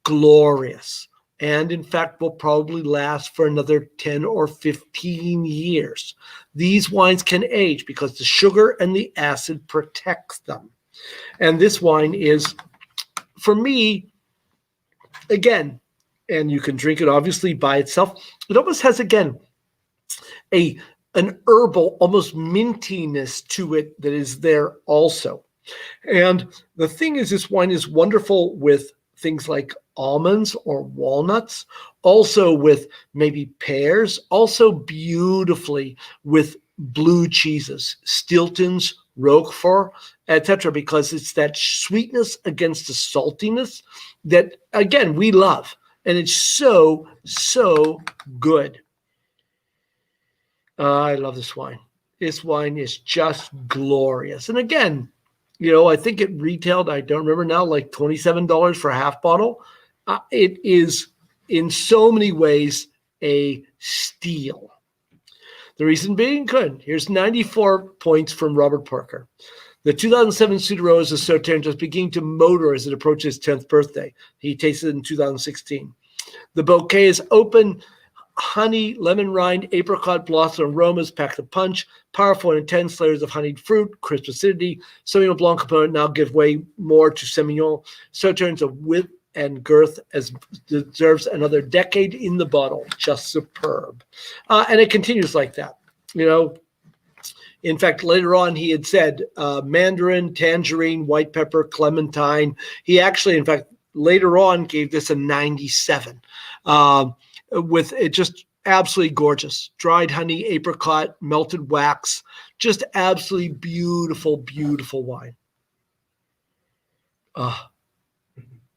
glorious. And in fact, will probably last for another 10 or 15 years. These wines can age because the sugar and the acid protects them. And this wine is, for me, again, and you can drink it obviously by itself. It almost has, again, an herbal, almost mintiness to it that is there also. And the thing is, this wine is wonderful with things like almonds or walnuts, also with maybe pears, also beautifully with blue cheeses, Stilton's, Roquefort, etc., because it's that sweetness against the saltiness that, again, we love. And it's so good. I love this wine. This wine is just glorious. And again, you know, I think it retailed, I don't remember now, like $27 for a half bottle. It is in so many ways a steal. The reason being, good. Here's 94 points from Robert Parker. The 2007 Suduiraut is a Sauternes just beginning to motor as it approaches his 10th birthday. He tasted it in 2016. The bouquet is open, honey, lemon rind, apricot, blossom, aromas, pack the punch, powerful and intense layers of honeyed fruit, crisp acidity. Sauvignon Blanc component now give way more to Semillon. Sauternes of width and girth as deserves another decade in the bottle. Just superb. And it continues like that, you know. In fact, later on, he had said mandarin, tangerine, white pepper, clementine. He actually, in fact, later on gave this a 97 with it just absolutely gorgeous. Dried honey, apricot, melted wax, just absolutely beautiful, beautiful wine.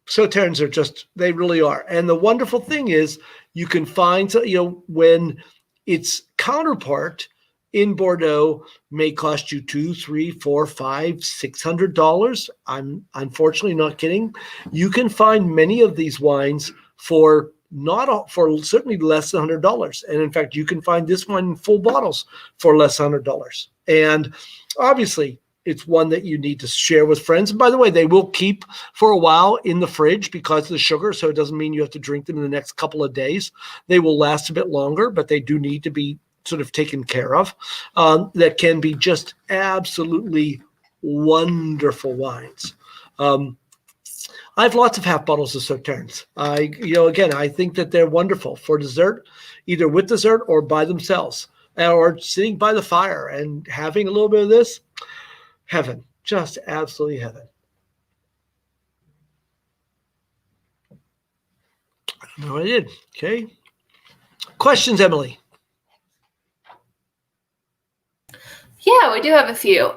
Sauternes are just, they really are. And the wonderful thing is you can find, you know, when its counterpart in Bordeaux may cost you $200, $300, $400, $500, $600. I'm unfortunately not kidding. You can find many of these wines for certainly less than $100. And in fact, you can find this one in full bottles for less than $100. And obviously, it's one that you need to share with friends. And by the way, they will keep for a while in the fridge because of the sugar. So it doesn't mean you have to drink them in the next couple of days. They will last a bit longer, but they do need to be sort of taken care of. That can be just absolutely wonderful wines. I have lots of half bottles of Sauternes. Again, I think that they're wonderful for dessert, either with dessert or by themselves, or sitting by the fire and having a little bit of this. Heaven, just absolutely heaven. I don't know what I did. Okay. Questions, Emily? Yeah, we do have a few.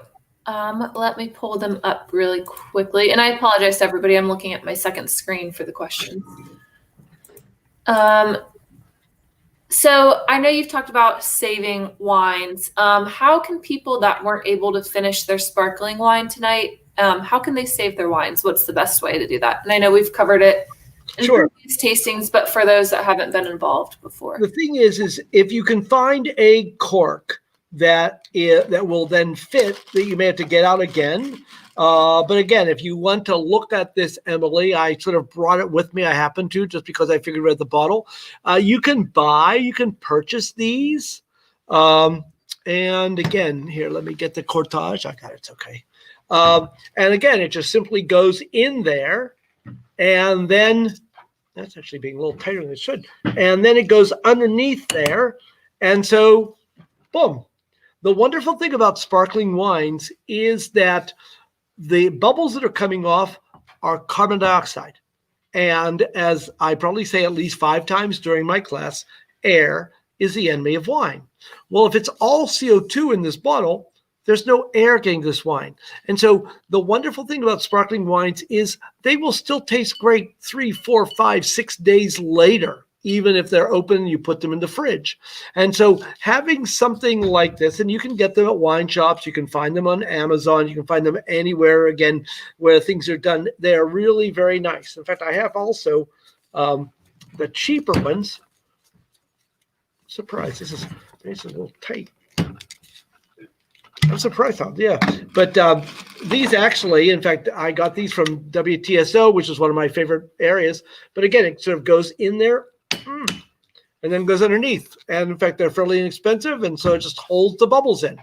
Let me pull them up really quickly. And I apologize to everybody. I'm looking at my second screen for the questions. So I know you've talked about saving wines. How can people that weren't able to finish their sparkling wine tonight, how can they save their wines? What's the best way to do that? And I know we've covered it in previous tastings, but for those that haven't been involved before. The thing is if you can find a cork that will then fit, that you may have to get out again. But again, if you want to look at this, Emily, I sort of brought it with me. I happened to, just because I figured read the bottle. You can purchase these. And again, here, let me get the Courtage. I got it. It's okay. And again, it just simply goes in there. And then that's actually being a little tighter than it should. And then it goes underneath there. And so, boom. The wonderful thing about sparkling wines is that the bubbles that are coming off are carbon dioxide. And as I probably say at least 5 times during my class, air is the enemy of wine. Well, if it's all CO2 in this bottle, there's no air getting this wine. And so the wonderful thing about sparkling wines is they will still taste great 3, 4, 5, 6 days later, even if they're open and you put them in the fridge. And so having something like this, and you can get them at wine shops, you can find them on Amazon, you can find them anywhere, again, where things are done. They're really very nice. In fact, I have also the cheaper ones. Surprise, this is a little tight. I'm surprised, yeah. But these actually, in fact, I got these from WTSO, which is one of my favorite areas. But again, it sort of goes in there, and then goes underneath. And in fact, they're fairly inexpensive, and so it just holds the bubbles in.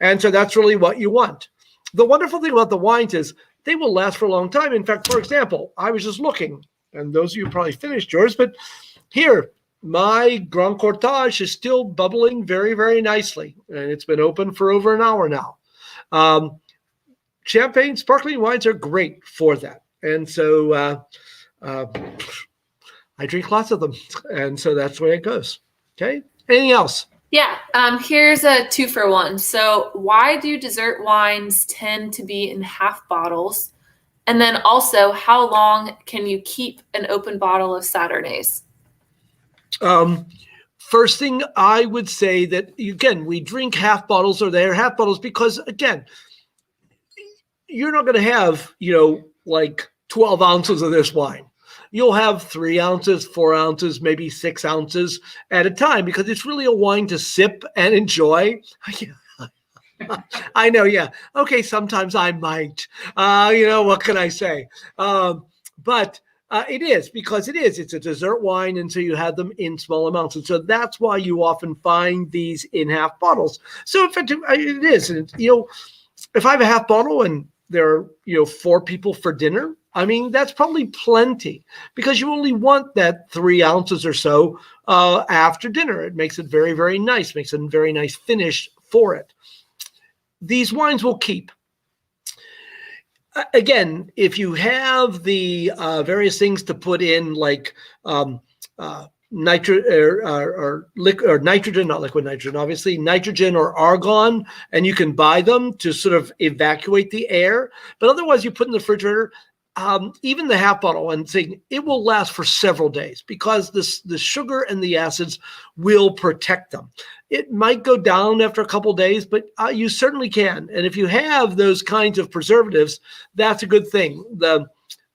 And so that's really what you want. The wonderful thing about the wines is they will last for a long time. In fact, for example, I was just looking, and those of you probably finished yours, but here, my Grand Courtage is still bubbling very, very nicely. And it's been open for over an hour now. Champagne, sparkling wines are great for that. And so I drink lots of them. And so that's the way it goes. Okay. Anything else? Yeah. Here's a 2-for-1. So why do dessert wines tend to be in half bottles? And then also, how long can you keep an open bottle of Sauternes? First thing I would say that, again, we drink half bottles, or they're half bottles, because, again, you're not going to have, like 12 ounces of this wine. You'll have 3 ounces, 4 ounces, maybe 6 ounces at a time, because it's really a wine to sip and enjoy. I know, yeah. Okay, sometimes I might. What can I say? But it is, because it's a dessert wine, and so you have them in small amounts. And so that's why you often find these in half bottles. So it is. And, if I have a half bottle and there are, 4 people for dinner, I mean, that's probably plenty, because you only want that 3 ounces or so after dinner. It makes it very, very nice, makes it a very nice finish for it. These wines will keep. Again, if you have the various things to put in, like nitrogen, not liquid nitrogen, obviously, nitrogen or argon, and you can buy them to sort of evacuate the air. But otherwise, you put in the refrigerator, even the half bottle, and saying it will last for several days, because the sugar and the acids will protect them. It might go down after a couple of days, but you certainly can. And if you have those kinds of preservatives, that's a good thing. The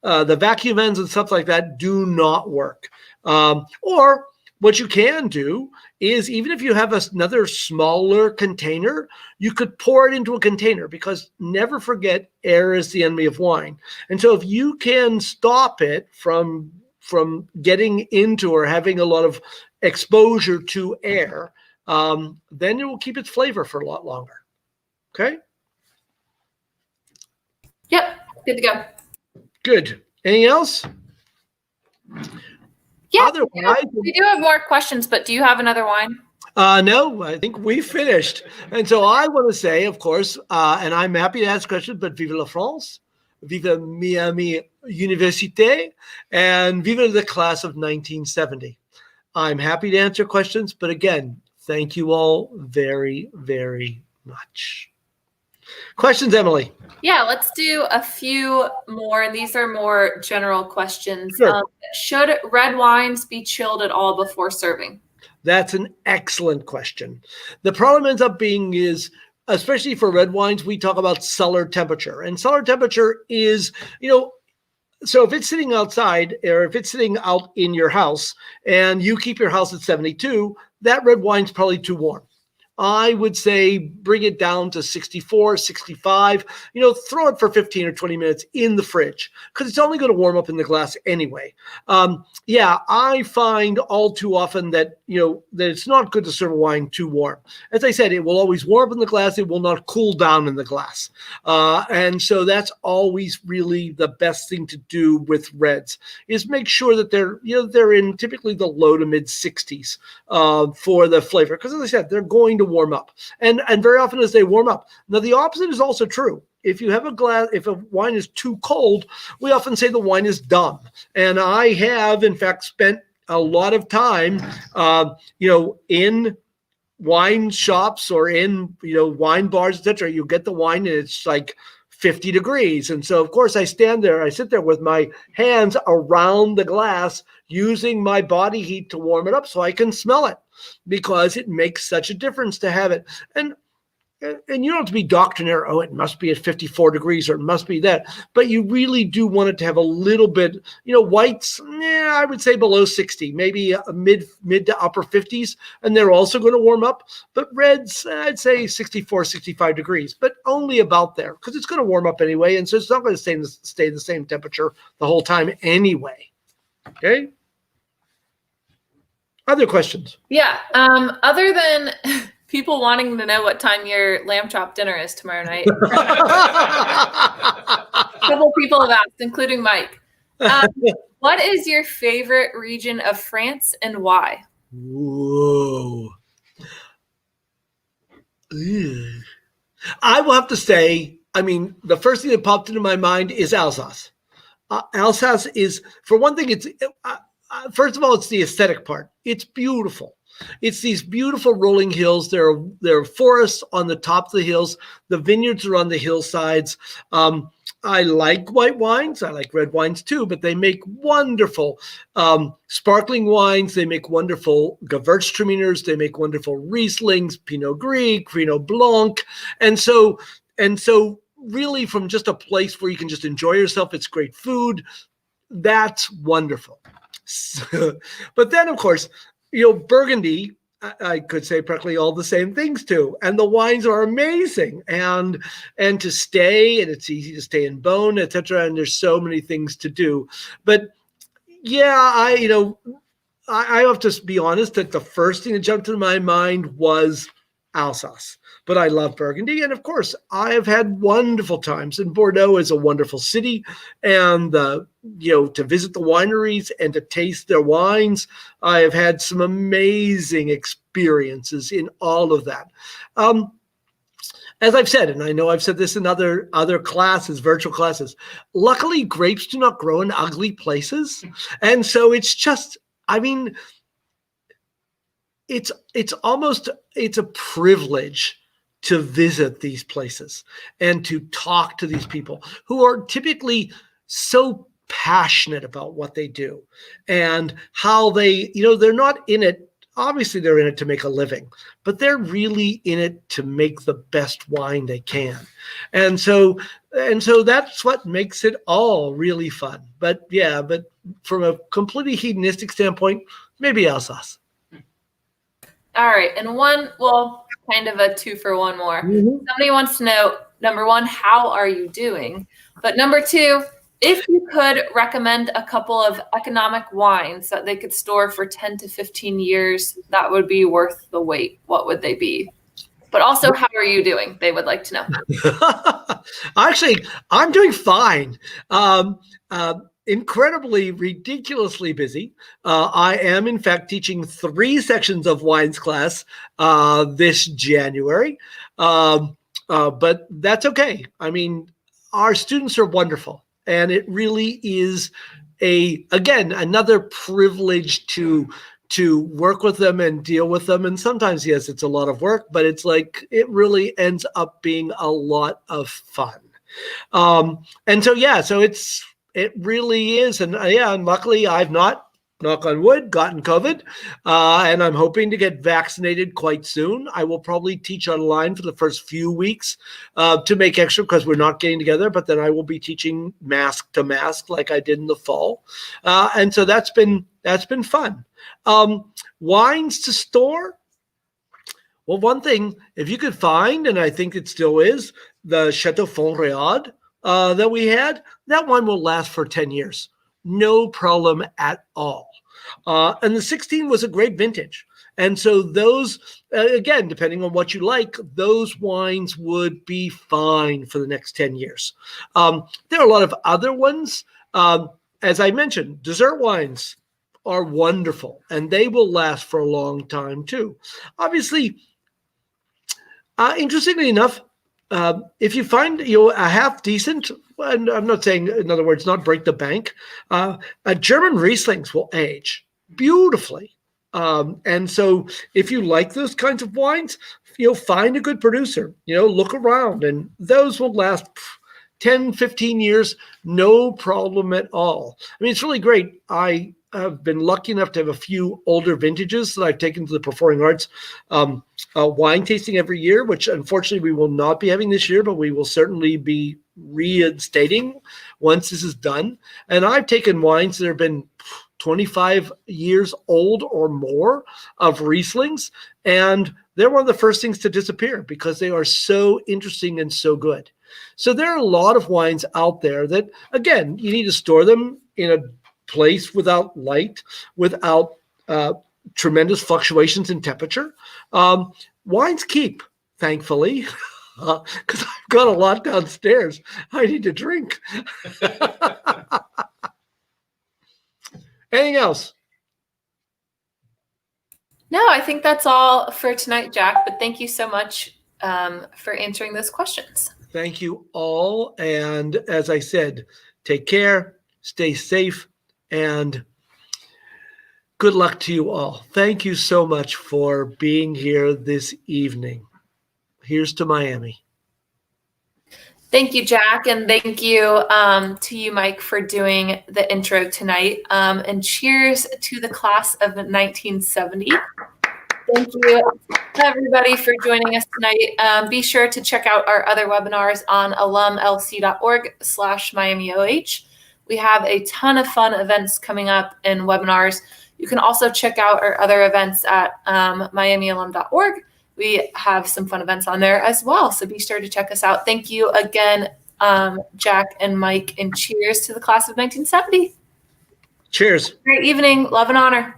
vacuum ends and stuff like that do not work. Or what you can do is, even if you have another smaller container, you could pour it into a container, because never forget, air is the enemy of wine. And so if you can stop it from getting into or having a lot of exposure to air, then it will keep its flavor for a lot longer. Okay? Yep, good to go. Good. Anything else? Yeah, Otherwise, we do have more questions, but do you have another wine? No, I think we finished. And so I want to say, of course, and I'm happy to ask questions, but vive la France, vive Miami University, and vive the class of 1970. I'm happy to answer questions, but again, thank you all very, very much. Questions, Emily? Yeah, let's do a few more. These are more general questions. Sure. Should red wines be chilled at all before serving? That's an excellent question. The problem ends up being is, especially for red wines, we talk about cellar temperature. And cellar temperature is, so if it's sitting outside, or if it's sitting out in your house and you keep your house at 72, that red wine's probably too warm. I would say bring it down to 64, 65, throw it for 15 or 20 minutes in the fridge, because it's only going to warm up in the glass anyway. I find all too often that, that it's not good to serve a wine too warm. As I said, it will always warm up in the glass. It will not cool down in the glass. And so that's always really the best thing to do with reds, is make sure that they're in typically the low to mid 60s for the flavor. Because as I said, they're going to warm up, and very often as they warm up. Now the opposite is also true. If you have if a wine is too cold, we often say the wine is dumb. And I have, in fact, spent a lot of time, in wine shops or in, wine bars, etc. You get the wine and it's like 50 degrees. And so, of course, I sit there with my hands around the glass, using my body heat to warm it up so I can smell it, because it makes such a difference to have it. And you don't have to be doctrinaire, it must be at 54 degrees or it must be that. But you really do want it to have a little bit, whites, I would say below 60, maybe mid to upper 50s, and they're also going to warm up. But reds, I'd say 64, 65 degrees, but only about there, because it's going to warm up anyway. And so it's not going to stay the same temperature the whole time anyway. Okay? Other questions? Yeah. Other than people wanting to know what time your lamb chop dinner is tomorrow night, a couple people have asked, including Mike. What is your favorite region of France and why? Whoa. I will have to say, the first thing that popped into my mind is Alsace. Alsace is, for one thing, first of all, it's the aesthetic part. It's beautiful. It's these beautiful rolling hills. There are forests on the top of the hills. The vineyards are on the hillsides. I like white wines. I like red wines too, but they make wonderful sparkling wines. They make wonderful Gewürztraminers. They make wonderful Rieslings, Pinot Gris, Pinot Blanc. And so really from just a place where you can just enjoy yourself, it's great food. That's wonderful. But then, of course, Burgundy, I could say practically all the same things too. And the wines are amazing and to stay, and it's easy to stay in Beaune, etc. And there's so many things to do. But yeah, I have to be honest that the first thing that jumped into my mind was Alsace. But I love Burgundy. And of course, I have had wonderful times. And Bordeaux is a wonderful city. And, to visit the wineries and to taste their wines, I have had some amazing experiences in all of that. As I've said, and I know I've said this in other classes, virtual classes, luckily grapes do not grow in ugly places. And so it's just, it's a privilege to visit these places and to talk to these people who are typically so passionate about what they do and how they, they're not in it. Obviously they're in it to make a living, but they're really in it to make the best wine they can. And so that's what makes it all really fun. But from a completely hedonistic standpoint, maybe Alsace. All right. And kind of a 2 for 1 more. Mm-hmm. Somebody wants to know, number 1, how are you doing? But number 2, if you could recommend a couple of economic wines that they could store for 10 to 15 years, that would be worth the wait, what would they be? But also, how are you doing? They would like to know. Actually, I'm doing fine. Incredibly, ridiculously busy. I am, in fact, teaching 3 sections of wines class this January, but that's okay. Our students are wonderful, and it really is another privilege to work with them and deal with them. And sometimes, yes, it's a lot of work, but it's like it really ends up being a lot of fun. It really is. And and luckily I've not, knock on wood, gotten COVID. And I'm hoping to get vaccinated quite soon. I will probably teach online for the first few weeks to make extra because we're not getting together. But then I will be teaching mask to mask like I did in the fall. And so that's been fun. Wines to store. Well, one thing, if you could find, and I think it still is, the Château Fonréaud that we had, that one will last for 10 years. No problem at all. And the 16 was a great vintage. And so those, again, depending on what you like, those wines would be fine for the next 10 years. There are a lot of other ones. As I mentioned, dessert wines are wonderful, and they will last for a long time too. Obviously, interestingly enough, if you find a half decent, and I'm not saying, in other words, not break the bank, German Rieslings will age beautifully. And so if you like those kinds of wines, find a good producer, look around, and those will last 10, 15 years, no problem at all. It's really great. I have been lucky enough to have a few older vintages that I've taken to the Performing Arts wine tasting every year, which unfortunately we will not be having this year, but we will certainly be reinstating once this is done. And I've taken wines that have been 25 years old or more of Rieslings, and they're one of the first things to disappear because they are so interesting and so good. So there are a lot of wines out there that, again, you need to store them in a place without light, without tremendous fluctuations in temperature. Wines keep, thankfully, because I've got a lot downstairs I need to drink. Anything else? No, I think that's all for tonight, Jack, but thank you so much for answering those questions. Thank you all. And as I said, take care, stay safe, and good luck to you all. Thank you so much for being here this evening. Here's to Miami. Thank you, Jack, and thank you to you, Mike, for doing the intro tonight. And cheers to the class of 1970. Thank you, everybody, for joining us tonight. Be sure to check out our other webinars on alumlc.org/MiamiOH. We have a ton of fun events coming up and webinars. You can also check out our other events at miamialum.org. We have some fun events on there as well, so be sure to check us out. Thank you again, Jack and Mike, and cheers to the class of 1970. Cheers. Great evening. Love and honor.